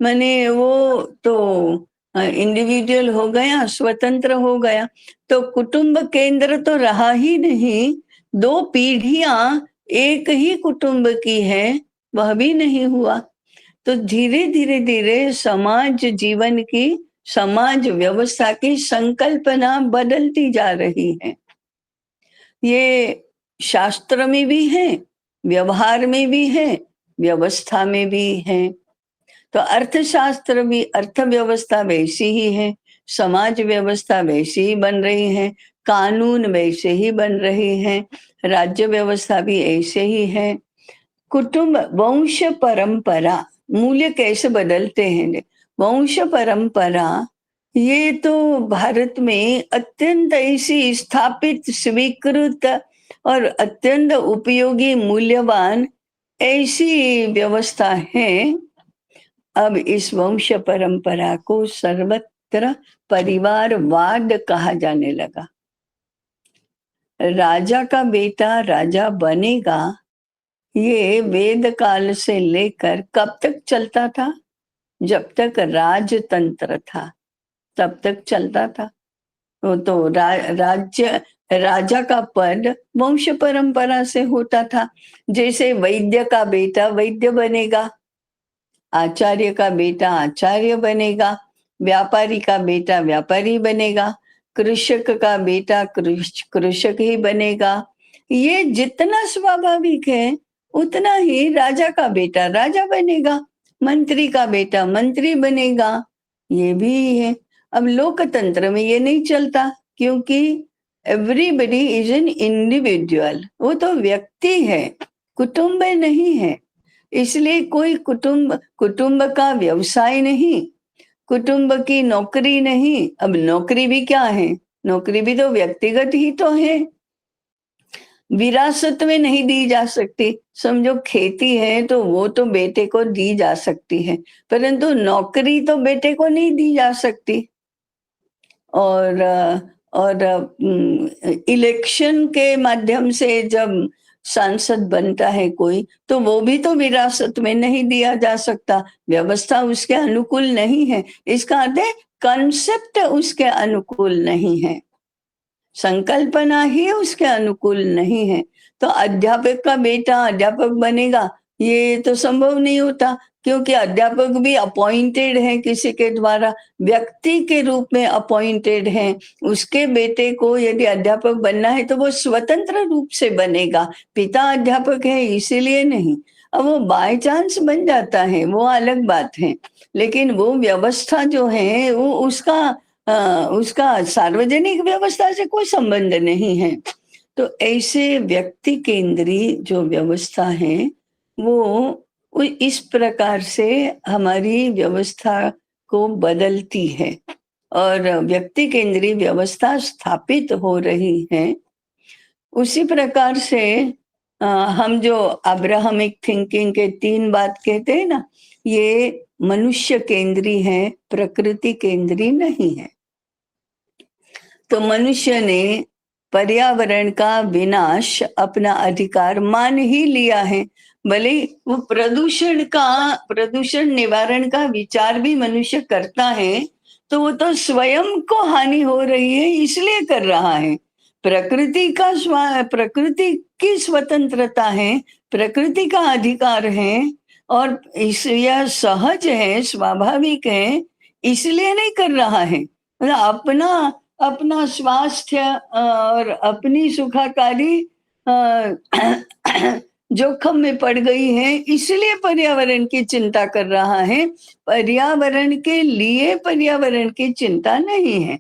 माने वो तो इंडिविजुअल हो गया, स्वतंत्र हो गया। तो कुटुंब केंद्र तो रहा ही नहीं। 2 पीढ़ियां एक ही कुटुंब की है, वह भी नहीं हुआ। तो धीरे धीरे धीरे समाज जीवन की, समाज व्यवस्था की संकल्पना बदलती जा रही है। ये शास्त्र में भी है, व्यवहार में भी है, व्यवस्था में भी है। तो अर्थशास्त्र भी, अर्थव्यवस्था वैसी ही है, समाज व्यवस्था वैसी ही बन रही है, कानून वैसे ही बन रहे हैं, राज्य व्यवस्था भी ऐसे ही है। कुटुंब, वंश परंपरा, मूल्य कैसे बदलते हैं। वंश परंपरा ये तो भारत में अत्यंत ऐसी स्थापित, स्वीकृत और अत्यंत उपयोगी, मूल्यवान ऐसी व्यवस्था है। अब इस वंश परंपरा को सर्वत्र परिवारवाद कहा जाने लगा। राजा का बेटा राजा बनेगा, ये वेद काल से लेकर कब तक चलता था, जब तक राजतंत्र था तब तक चलता था। तो राज्य, राजा का पद वंश परंपरा से होता था। जैसे वैद्य का बेटा वैद्य बनेगा, आचार्य का बेटा आचार्य बनेगा, व्यापारी का बेटा व्यापारी बनेगा, कृषक का बेटा कृषक ही बनेगा। ये जितना स्वाभाविक है, उतना ही राजा का बेटा राजा बनेगा, मंत्री का बेटा मंत्री बनेगा। ये भी है। अब लोकतंत्र में ये नहीं चलता, क्योंकि एवरीबडी इज एन इंडिविजुअल, वो तो व्यक्ति है, कुटुंब नहीं है। इसलिए कोई कुटुंब का व्यवसाय नहीं, कुटुंब की नौकरी नहीं। अब नौकरी भी क्या है, नौकरी भी तो व्यक्तिगत ही तो है, विरासत में नहीं दी जा सकती। समझो खेती है तो वो तो बेटे को दी जा सकती है, परंतु नौकरी तो बेटे को नहीं दी जा सकती। और इलेक्शन के माध्यम से जब सांसद बनता है कोई, तो वो भी तो विरासत में नहीं दिया जा सकता, व्यवस्था उसके अनुकूल नहीं है। इसका अर्थ है कंसेप्ट उसके अनुकूल नहीं है, संकल्पना ही उसके अनुकूल नहीं है। तो अध्यापक का बेटा अध्यापक बनेगा, ये तो संभव नहीं होता, क्योंकि अध्यापक भी अपॉइंटेड है किसी के द्वारा, व्यक्ति के रूप में अपॉइंटेड है। उसके बेटे को यदि अध्यापक बनना है तो वो स्वतंत्र रूप से बनेगा, पिता अध्यापक है इसीलिए नहीं। अब वो बाय चांस बन जाता है, वो अलग बात है, लेकिन वो व्यवस्था जो है वो उसका सार्वजनिक व्यवस्था से कोई संबंध नहीं है। तो ऐसे व्यक्ति केंद्री जो व्यवस्था है, वो इस प्रकार से हमारी व्यवस्था को बदलती है और व्यक्ति केंद्री व्यवस्था स्थापित हो रही है। उसी प्रकार से हम जो अब्राहमिक थिंकिंग के 3 बात कहते हैं ना, ये मनुष्य केंद्री है, प्रकृति केंद्री नहीं है। तो मनुष्य ने पर्यावरण का विनाश अपना अधिकार मान ही लिया है। भले वो प्रदूषण निवारण का विचार भी मनुष्य करता है, तो वो तो स्वयं को हानि हो रही है इसलिए कर रहा है। प्रकृति की स्वतंत्रता है, प्रकृति का अधिकार है, और इस यह सहज है, स्वाभाविक है, इसलिए नहीं कर रहा है। मतलब अपना अपना स्वास्थ्य और अपनी सुखाकारी जोखिम में पड़ गई है, इसलिए पर्यावरण की चिंता कर रहा है। पर्यावरण के लिए पर्यावरण की चिंता नहीं है।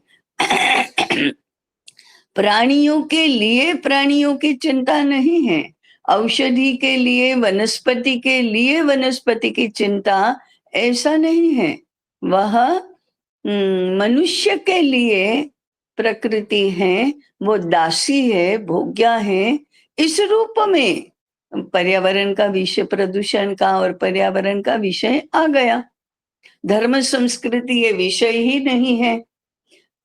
प्राणियों के लिए प्राणियों की चिंता नहीं है। औषधि के लिए, वनस्पति के लिए वनस्पति की चिंता, ऐसा नहीं है। वह मनुष्य के लिए प्रकृति है, वो दासी है, भोग्या है। इस रूप में पर्यावरण का विषय, प्रदूषण का और पर्यावरण का विषय आ गया। धर्म संस्कृति ये विषय ही नहीं है।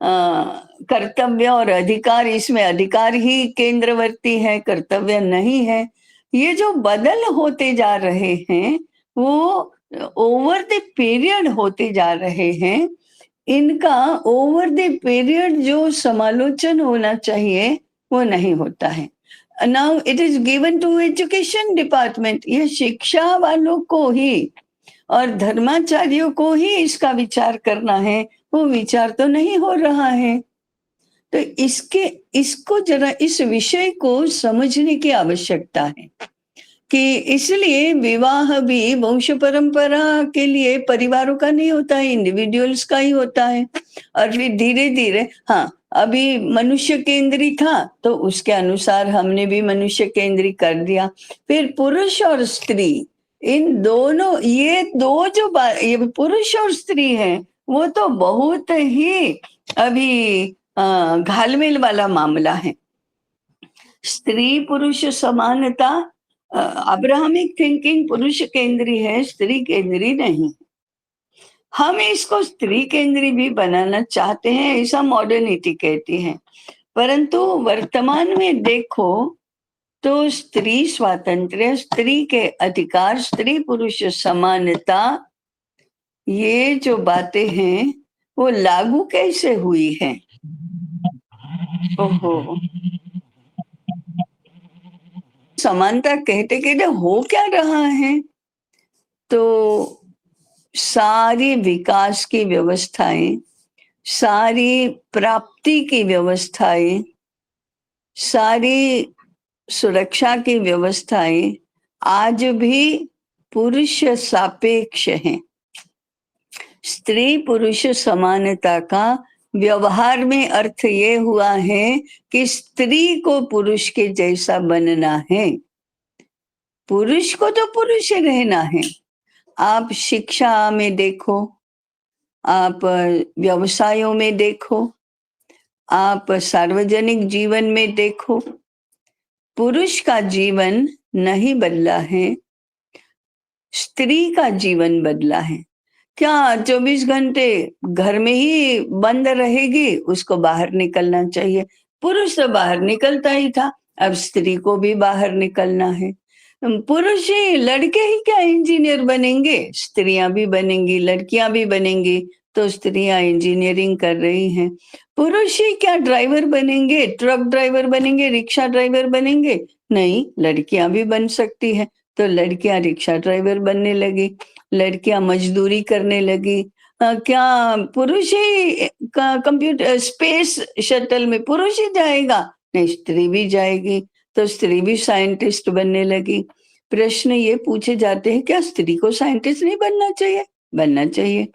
कर्तव्य और अधिकार, इसमें अधिकार ही केंद्रवर्ती है, कर्तव्य नहीं है। ये जो बदल होते जा रहे हैं वो ओवर द पीरियड होते जा रहे हैं। इनका ओवर द पीरियड जो समालोचन होना चाहिए वो नहीं होता है। Now it is given to education department, ये शिक्षा वालों को ही और धर्माचार्यों को ही इसका विचार करना है। वो विचार तो नहीं हो रहा है। तो इसको जरा इस विषय को समझने की आवश्यकता है कि इसलिए विवाह भी वंश परंपरा के लिए परिवारों का नहीं होता है, इंडिविजुअल्स का ही होता है। और फिर धीरे धीरे, हाँ, अभी मनुष्य केंद्री था तो उसके अनुसार हमने भी मनुष्य केंद्री कर दिया। फिर पुरुष और स्त्री, इन दोनों, ये दो जो ये पुरुष और स्त्री है, वो तो बहुत ही अभी घालमेल वाला मामला है। स्त्री पुरुष समानता, अब्राहमिक थिंकिंग पुरुष केंद्री है, स्त्री केंद्री नहीं। हम इसको स्त्री केंद्री भी बनाना चाहते हैं, ऐसा मॉडर्निटी कहती है। परंतु वर्तमान में देखो तो स्त्री स्वातंत्र्य, स्त्री के अधिकार, स्त्री पुरुष समानता, ये जो बातें हैं वो लागू कैसे हुई है? ओहो, समानता कहते कहते हो क्या रहा है? तो सारी विकास की व्यवस्थाएं, सारी प्राप्ति की व्यवस्थाएं, सारी सुरक्षा की व्यवस्थाएं आज भी पुरुष सापेक्ष हैं। स्त्री पुरुष समानता का व्यवहार में अर्थ ये हुआ है कि स्त्री को पुरुष के जैसा बनना है, पुरुष को तो पुरुष रहना है। आप शिक्षा में देखो, आप व्यवसायों में देखो, आप सार्वजनिक जीवन में देखो, पुरुष का जीवन नहीं बदला है, स्त्री का जीवन बदला है। क्या 24 घंटे घर में ही बंद रहेगी? उसको बाहर निकलना चाहिए। पुरुष तो बाहर निकलता ही था, अब स्त्री को भी बाहर निकलना है। पुरुष ही, लड़के ही क्या इंजीनियर बनेंगे, स्त्रियां भी बनेंगी, लड़कियां भी बनेंगी। तो स्त्रियां इंजीनियरिंग कर रही हैं। पुरुष ही क्या ड्राइवर बनेंगे, ट्रक ड्राइवर बनेंगे, रिक्शा ड्राइवर बनेंगे? नहीं, लड़कियां भी बन सकती है। तो लड़कियां रिक्शा ड्राइवर बनने लगी, लड़कियां मजदूरी करने लगी। क्या पुरुष ही कंप्यूटर स्पेस शटल में पुरुष ही जाएगा? नहीं, स्त्री भी जाएगी। तो स्त्री भी साइंटिस्ट बनने लगी। प्रश्न ये पूछे जाते हैं, क्या स्त्री को साइंटिस्ट नहीं बनना चाहिए? बनना चाहिए।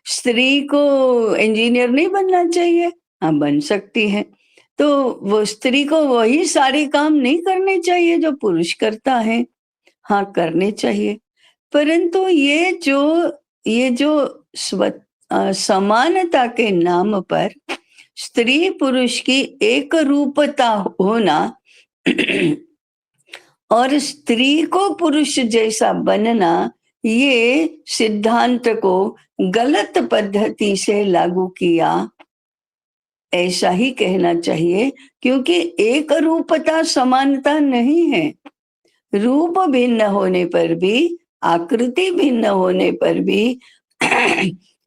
स्त्री को इंजीनियर नहीं बनना चाहिए? हाँ, बन सकती है। तो वो स्त्री को वही सारे काम नहीं करने चाहिए जो पुरुष करता है? हाँ, करने चाहिए। परंतु ये जो समानता के नाम पर स्त्री पुरुष की एक रूपता होना और स्त्री को पुरुष जैसा बनना, ये सिद्धांत को गलत पद्धति से लागू किया ऐसा ही कहना चाहिए, क्योंकि एक रूपता समानता नहीं है। रूप भिन्न होने पर भी, आकृति भिन्न होने पर भी,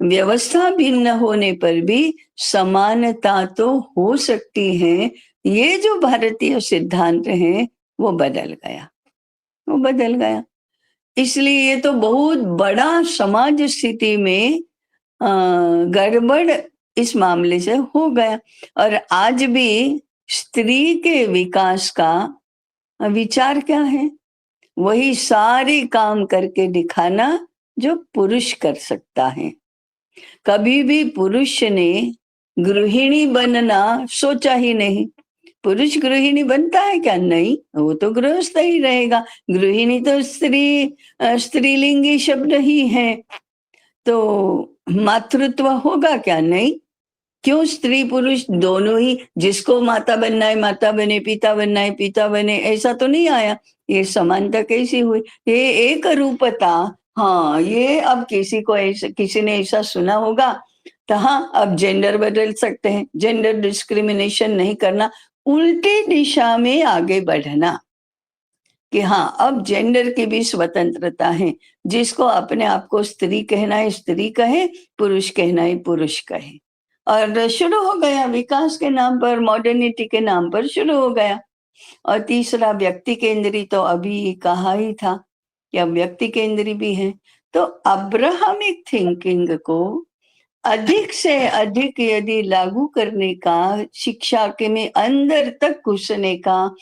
व्यवस्था भिन्न होने पर भी समानता तो हो सकती है। ये जो भारतीय सिद्धांत है वो बदल गया, वो बदल गया। इसलिए ये तो बहुत बड़ा समाज स्थिति में गड़बड़ इस मामले से हो गया। और आज भी स्त्री के विकास का विचार क्या है? वही सारे काम करके दिखाना जो पुरुष कर सकता है। कभी भी पुरुष ने गृहिणी बनना सोचा ही नहीं। पुरुष गृहिणी बनता है क्या? नहीं, वो तो गृहस्थ ही रहेगा। गृहिणी तो स्त्रीलिंगी शब्द ही है, तो मातृत्व होगा क्या? नहीं। क्यों स्त्री पुरुष दोनों ही, जिसको माता बनना है माता बने, पिता बनना है पिता बने, ऐसा तो नहीं आया। ये समानता कैसी हुई? ये एक रूपता। हाँ, ये अब किसी को ऐसा, किसी ने ऐसा सुना होगा तो हाँ, अब जेंडर बदल सकते हैं, जेंडर डिस्क्रिमिनेशन नहीं करना, उल्टी दिशा में आगे बढ़ना कि हाँ, अब जेंडर की भी स्वतंत्रता है। जिसको अपने आप को स्त्री कहना है स्त्री कहे, पुरुष कहना है पुरुष कहे। और शुरू हो गया विकास के नाम पर, मॉडर्निटी के नाम पर शुरू हो गया। और तीसरा व्यक्ति केंद्री, तो अभी कहा ही था कि अब व्यक्ति केंद्री भी है। तो अब्राहमिक थिंकिंग को अधिक से अधिक यदि लागू करने का, शिक्षा के में अंदर तक घुसने का,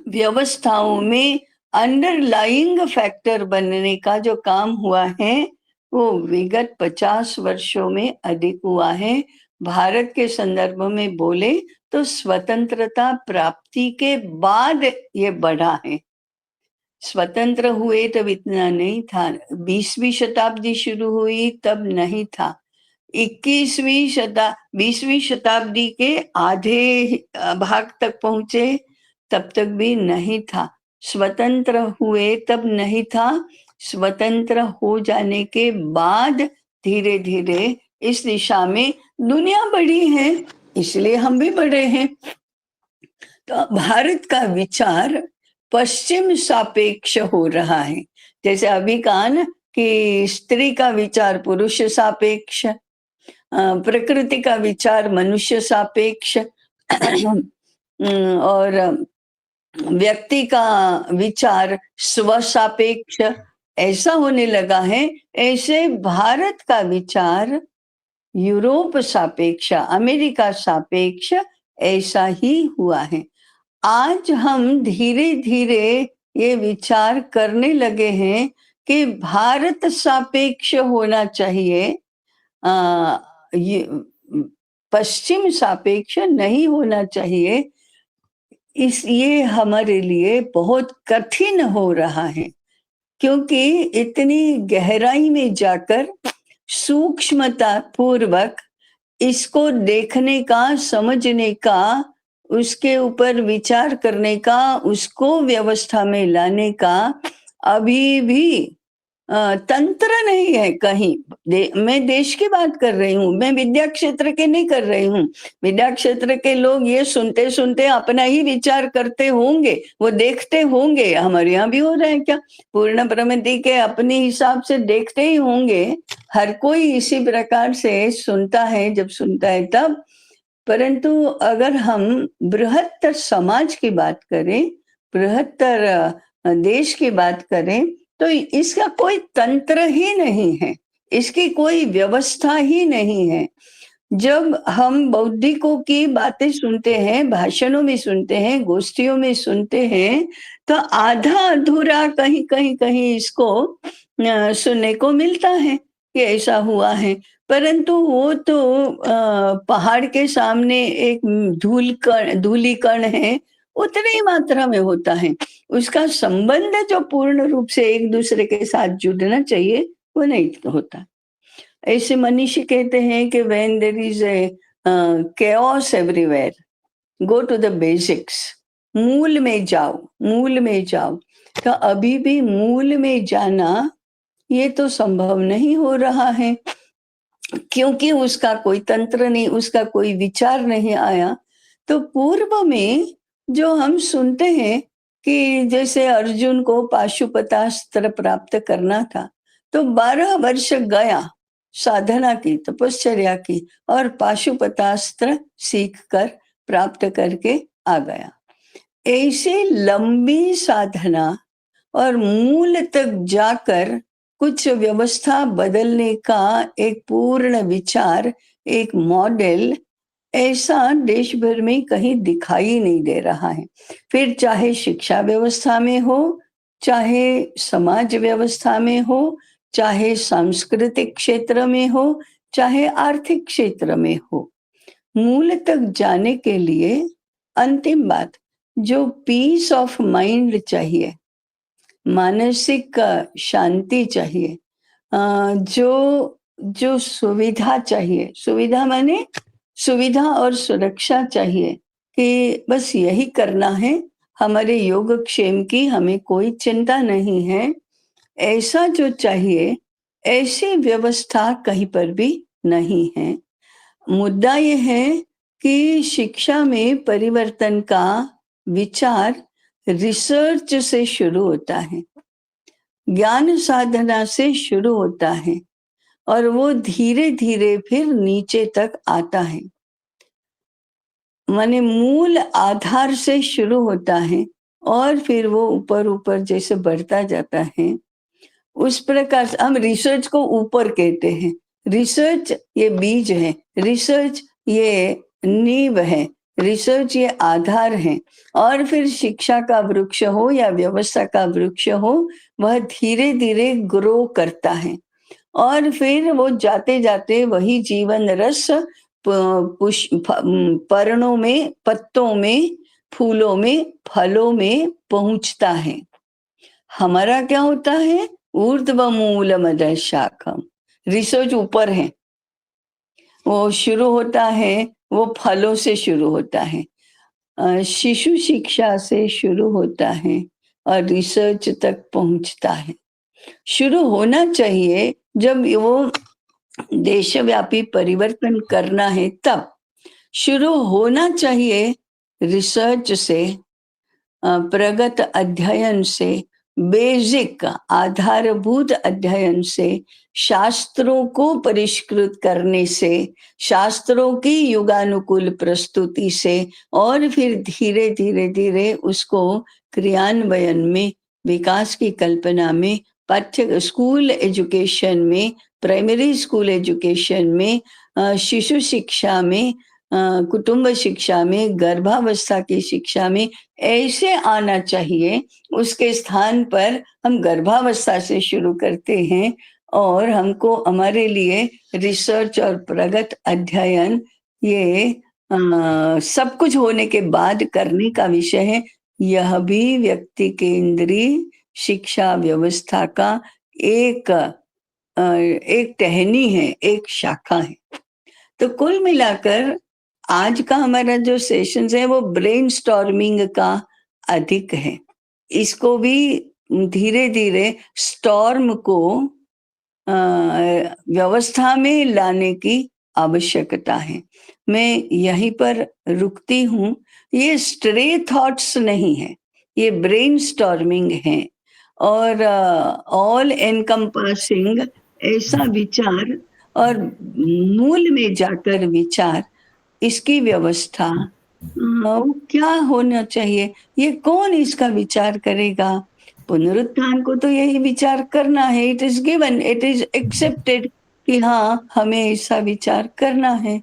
व्यवस्थाओं में अंडरलाइंग फैक्टर बनने का जो काम हुआ है, वो विगत 50 वर्षों में अधिक हुआ है। भारत के संदर्भ में बोले तो स्वतंत्रता प्राप्ति के बाद ये बढ़ा है। स्वतंत्र हुए तब इतना नहीं था, 20वीं शताब्दी शुरू हुई तब नहीं था, 20वीं शताब्दी के आधे भाग तक पहुंचे तब तक भी नहीं था। स्वतंत्र हुए तब नहीं था, स्वतंत्र हो जाने के बाद धीरे धीरे इस दिशा में दुनिया बढ़ी है, इसलिए हम भी बढ़े हैं। तो भारत का विचार पश्चिम सापेक्ष हो रहा है। जैसे अभी कहा ना कि स्त्री का विचार पुरुष सापेक्ष, प्रकृति का विचार मनुष्य सापेक्ष, और व्यक्ति का विचार स्व सापेक्ष ऐसा होने लगा है। ऐसे भारत का विचार यूरोप सापेक्ष, अमेरिका सापेक्ष ऐसा ही हुआ है। आज हम धीरे धीरे ये विचार करने लगे हैं कि भारत सापेक्ष होना चाहिए, ये पश्चिम सापेक्ष नहीं होना चाहिए। ये हमारे लिए बहुत कठिन हो रहा है, क्योंकि इतनी गहराई में जाकर सूक्ष्मता पूर्वक इसको देखने का, समझने का, उसके ऊपर विचार करने का, उसको व्यवस्था में लाने का अभी भी तंत्र नहीं है कहीं। मैं देश की बात कर रही हूँ, मैं विद्या क्षेत्र के नहीं कर रही हूँ। विद्या क्षेत्र के लोग ये सुनते सुनते अपना ही विचार करते होंगे, वो देखते होंगे, हमारे यहाँ भी हो रहा है क्या, पूर्ण प्रमिति के अपने हिसाब से देखते ही होंगे। हर कोई इसी प्रकार से सुनता है, जब सुनता है तब। परंतु अगर हम बृहत्तर समाज की बात करें, बृहत्तर देश की बात करें, तो इसका कोई तंत्र ही नहीं है, इसकी कोई व्यवस्था ही नहीं है। जब हम बौद्धिकों की बातें सुनते हैं, भाषणों में सुनते हैं, गोष्ठियों में सुनते हैं, तो आधा अधूरा कहीं कहीं कहीं इसको सुनने को मिलता है कि ऐसा हुआ है। परंतु वो तो पहाड़ के सामने एक धूलिकण है, उतनी ही मात्रा में होता है। उसका संबंध जो पूर्ण रूप से एक दूसरे के साथ जुड़ना चाहिए, वो नहीं होता। ऐसे मनीषी कहते हैं कि when there is a chaos everywhere, go to the basics, मूल में जाओ, मूल में जाओ। तो अभी भी मूल में जाना ये तो संभव नहीं हो रहा है। क्योंकि उसका कोई तंत्र नहीं, उसका कोई विचार नहीं आया। तो पूर्व में जो हम सुनते हैं कि जैसे अर्जुन को पाशुपतास्त्र प्राप्त करना था, तो 12 वर्ष गया, साधना की, तपश्चर्या की और पाशुपतास्त्र सीख कर प्राप्त करके आ गया। ऐसे लंबी साधना और मूल तक जाकर कुछ व्यवस्था बदलने का एक पूर्ण विचार, एक मॉडल ऐसा देश भर में कहीं दिखाई नहीं दे रहा है। फिर चाहे शिक्षा व्यवस्था में हो, चाहे समाज व्यवस्था में हो, चाहे सांस्कृतिक क्षेत्र में हो, चाहे आर्थिक क्षेत्र में हो, मूल तक जाने के लिए अंतिम बात, जो पीस ऑफ माइंड चाहिए, मानसिक शांति चाहिए, जो जो सुविधा चाहिए, सुविधा माने सुविधा और सुरक्षा चाहिए कि बस यही करना है, हमारे योगक्षेम की हमें कोई चिंता नहीं है, ऐसा जो चाहिए, ऐसी व्यवस्था कहीं पर भी नहीं है। मुद्दा ये है कि शिक्षा में परिवर्तन का विचार रिसर्च से शुरू होता है, ज्ञान साधना से शुरू होता है और वो धीरे धीरे फिर नीचे तक आता है। माने मूल आधार से शुरू होता है और फिर वो ऊपर ऊपर जैसे बढ़ता जाता है। उस प्रकार से हम रिसर्च को ऊपर कहते हैं, रिसर्च ये बीज है, रिसर्च ये नींव है, रिसर्च ये आधार है। और फिर शिक्षा का वृक्ष हो या व्यवस्था का वृक्ष हो, वह धीरे धीरे ग्रो करता है और फिर वो जाते जाते वही जीवन रस पर्णों में, पत्तों में, फूलों में, फलों में पहुंचता है। हमारा क्या होता है? ऊर्ध्व मूल मद शाखम, रिसर्च ऊपर है, वो शुरू होता है, वो फलों से शुरू होता है, शिशु शिक्षा से शुरू होता है और रिसर्च तक पहुंचता है। शुरू होना चाहिए जब वो देशव्यापी परिवर्तन करना है, तब शुरू होना चाहिए रिसर्च से, प्रगत अध्ययन से, बेसिक आधारभूत अध्ययन से, शास्त्रों को परिष्कृत करने से, शास्त्रों की युगानुकूल प्रस्तुति से और फिर धीरे धीरे धीरे उसको क्रियान्वयन में, विकास की कल्पना में, पाठ्य स्कूल एजुकेशन में, प्राइमरी स्कूल एजुकेशन में, शिशु शिक्षा में, कुटुंब शिक्षा में, गर्भावस्था की शिक्षा में ऐसे आना चाहिए। उसके स्थान पर हम गर्भावस्था से शुरू करते हैं और हमको हमारे लिए रिसर्च और प्रगत अध्ययन ये सब कुछ होने के बाद करने का विषय है। यह भी व्यक्ति केंद्रीय शिक्षा व्यवस्था का एक एक टहनी है, एक शाखा है। तो कुल मिलाकर आज का हमारा जो सेशन है वो ब्रेन स्टॉर्मिंग का अधिक है। इसको भी धीरे धीरे स्टॉर्म को व्यवस्था में लाने की आवश्यकता है। मैं यहीं पर रुकती हूँ। ये स्ट्रे थॉट्स नहीं है, ये ब्रेन स्टॉर्मिंग है और ऑल एनकम्पासिंग ऐसा विचार और मूल में जाकर विचार, इसकी व्यवस्था क्या होना चाहिए, ये कौन इसका विचार करेगा? पुनरुत्थान को तो यही विचार करना है, it is given, it is accepted कि हाँ हमें ऐसा विचार करना है।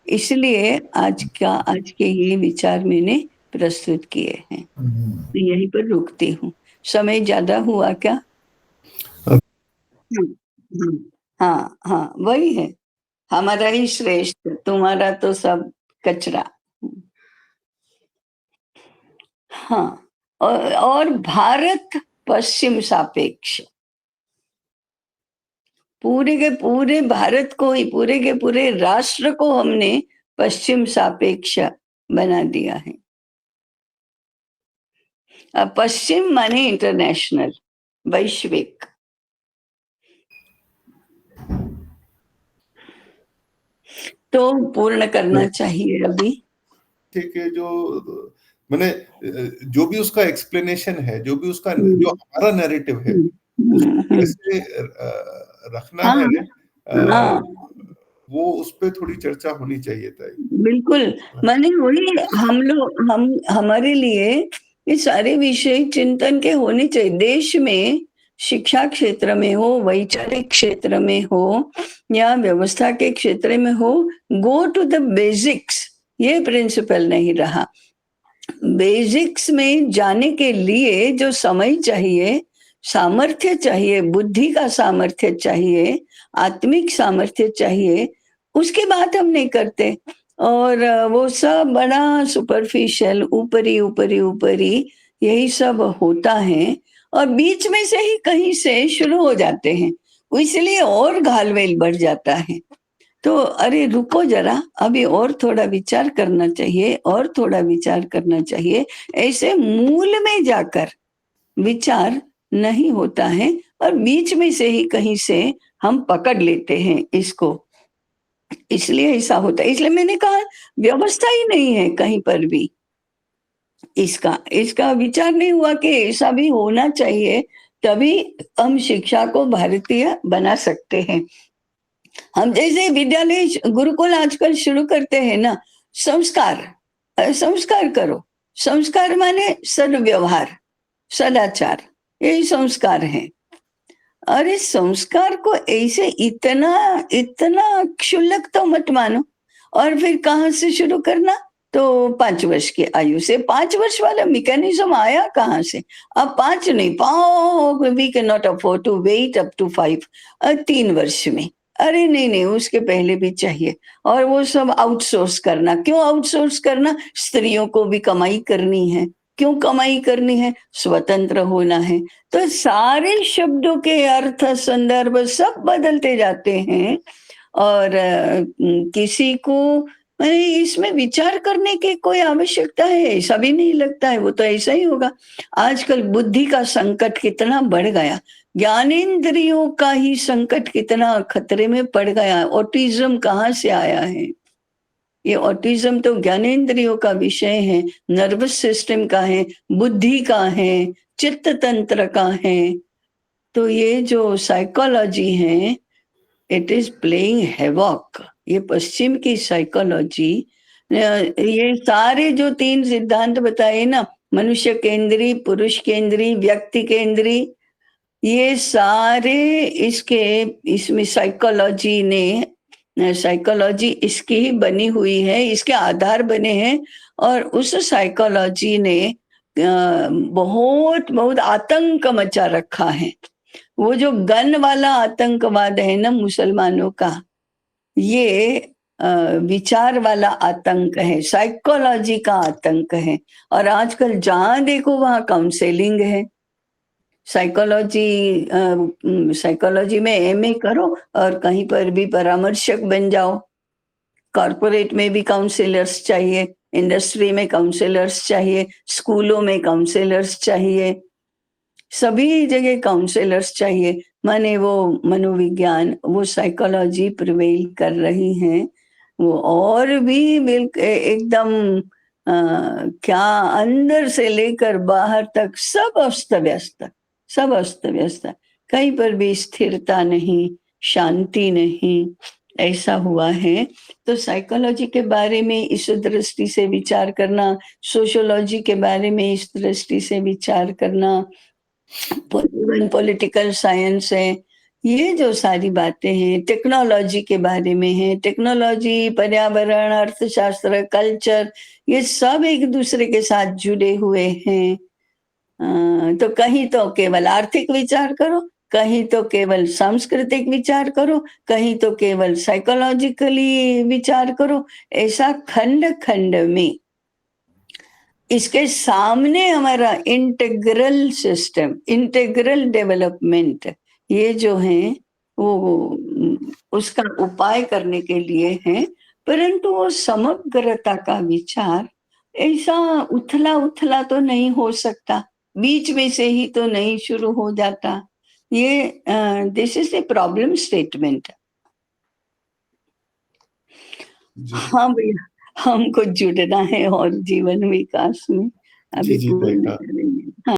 इसलिए आज के ये विचार मैंने प्रस्तुत किए हैं। मैं यहीं पर रुकती हूँ। समय ज्यादा हुआ क्या? हाँ हाँ, वही है, हमारा ही श्रेष्ठ, तुम्हारा तो सब कचरा। हाँ, और भारत पश्चिम सापेक्ष, पूरे के पूरे भारत को ही, पूरे के पूरे राष्ट्र को हमने पश्चिम सापेक्ष बना दिया है। पश्चिम माने इंटरनेशनल, वैश्विक। तो पूर्ण करना चाहिए अभी। ठीक है, जो मैंने जो भी उसका एक्सप्लेनेशन है, जो भी उसका जो हमारा नैरेटिव है, उसको कैसे रखना है, हाँ हाँ वो उस पे थोड़ी चर्चा होनी चाहिए था। बिल्कुल। माने वही हम हमारे लिए ये सारे विषय चिंतन के होने चाहिए। देश में शिक्षा क्षेत्र में हो, वैचारिक क्षेत्र में हो, या व्यवस्था के क्षेत्र में हो, गो टू द बेसिक्स, ये प्रिंसिपल नहीं रहा। बेसिक्स में जाने के लिए जो समय चाहिए, सामर्थ्य चाहिए, बुद्धि का सामर्थ्य चाहिए, आत्मिक सामर्थ्य चाहिए, उसकी बात हम नहीं करते। और वो सब बड़ा सुपरफिशियल, ऊपरी ऊपरी ऊपरी यही सब होता है, और बीच में से ही कहीं से शुरू हो जाते हैं, इसलिए और घालमेल बढ़ जाता है। तो अरे रुको जरा, अभी और थोड़ा विचार करना चाहिए, और थोड़ा विचार करना चाहिए। ऐसे मूल में जाकर विचार नहीं होता है, और बीच में से ही कहीं से हम पकड़ लेते हैं इसको, इसलिए ऐसा होता है। इसलिए मैंने कहा व्यवस्था ही नहीं है कहीं पर भी, इसका इसका विचार नहीं हुआ कि ऐसा भी होना चाहिए, तभी हम शिक्षा को भारतीय बना सकते हैं। हम जैसे विद्यालय गुरुकुल आजकल शुरू करते हैं ना, संस्कार, संस्कार करो। संस्कार माने सद्व्यवहार, सदाचार, यही संस्कार है। अरे संस्कार को ऐसे इतना इतना क्षुल्लक तो मत मानो। और फिर कहाँ से शुरू करना? तो 5 वर्ष की आयु से। 5 वर्ष वाला मैकेनिज्म आया कहाँ से? अब 5 नहीं, पाओ we can not afford to wait up to 5, 3 वर्ष में। अरे नहीं नहीं, उसके पहले भी चाहिए। और वो सब आउटसोर्स करना, क्यों आउटसोर्स करना? स्त्रियों को भी कमाई करनी है। क्यों कमाई करनी है? स्वतंत्र होना है। तो सारे शब्दों के अर्थ, संदर्भ सब बदलते जाते हैं। और किसी को मैंने इसमें विचार करने की कोई आवश्यकता है ऐसा भी नहीं लगता है, वो तो ऐसा ही होगा। आजकल बुद्धि का संकट कितना बढ़ गया, ज्ञानेंद्रियों का ही संकट कितना खतरे में पड़ गया। ऑटिज्म कहाँ से आया है? ये ऑटिज्म तो ज्ञानेंद्रियों का विषय है, नर्वस सिस्टम का है, बुद्धि का है, चित्त तंत्र का है। तो ये जो साइकोलॉजी है, इट इज प्लेइंग हैवॉक। ये पश्चिम की साइकोलॉजी, ये सारे जो 3 सिद्धांत बताए ना, मनुष्य केंद्री, पुरुष केंद्री, व्यक्ति केंद्री, ये सारे इसके इसमें साइकोलॉजी इसकी ही बनी हुई है, इसके आधार बने हैं। और उस साइकोलॉजी ने बहुत बहुत आतंक मचा रखा है। वो जो गन वाला आतंकवाद है ना मुसलमानों का, ये विचार वाला आतंक है, साइकोलॉजी का आतंक है। और आजकल जहां देखो वहां काउंसेलिंग है। साइकोलॉजी में एमए करो और कहीं पर भी परामर्शक बन जाओ। कॉरपोरेट में भी काउंसलर्स चाहिए, इंडस्ट्री में काउंसलर्स चाहिए, स्कूलों में काउंसलर्स चाहिए, सभी जगह काउंसलर्स चाहिए। माने वो मनोविज्ञान, वो साइकोलॉजी प्रिवेल कर रही हैं। वो और भी एकदम क्या, अंदर से लेकर बाहर तक सब अस्त व्यस्त, सब अस्त व्यस्त। कहीं पर भी स्थिरता नहीं, शांति नहीं, ऐसा हुआ है। तो साइकोलॉजी के बारे में इस दृष्टि से विचार करना, सोशियोलॉजी के बारे में इस दृष्टि से विचार करना, पॉलिटिकल साइंस है, ये जो सारी बातें हैं, टेक्नोलॉजी के बारे में है, टेक्नोलॉजी, पर्यावरण, अर्थशास्त्र, कल्चर, ये सब एक दूसरे के साथ जुड़े हुए हैं। तो कहीं तो केवल आर्थिक विचार करो, कहीं तो केवल सांस्कृतिक विचार करो, कहीं तो केवल साइकोलॉजिकली विचार करो। ऐसा खंड खंड में इसके सामने हमारा इंटेग्रल सिस्टम, इंटेग्रल डेवलपमेंट, ये जो है वो उसका उपाय करने के लिए है। परंतु वो समग्रता का विचार ऐसा उथला उथला तो नहीं हो सकता, बीच में से ही तो नहीं शुरू हो जाता। ये this is the problem statement. जी। हाँ भैया, हमको जुड़ना है और जीवन विकास में जी, अभी जी, पूर्ण देखा। करेंगे। हाँ।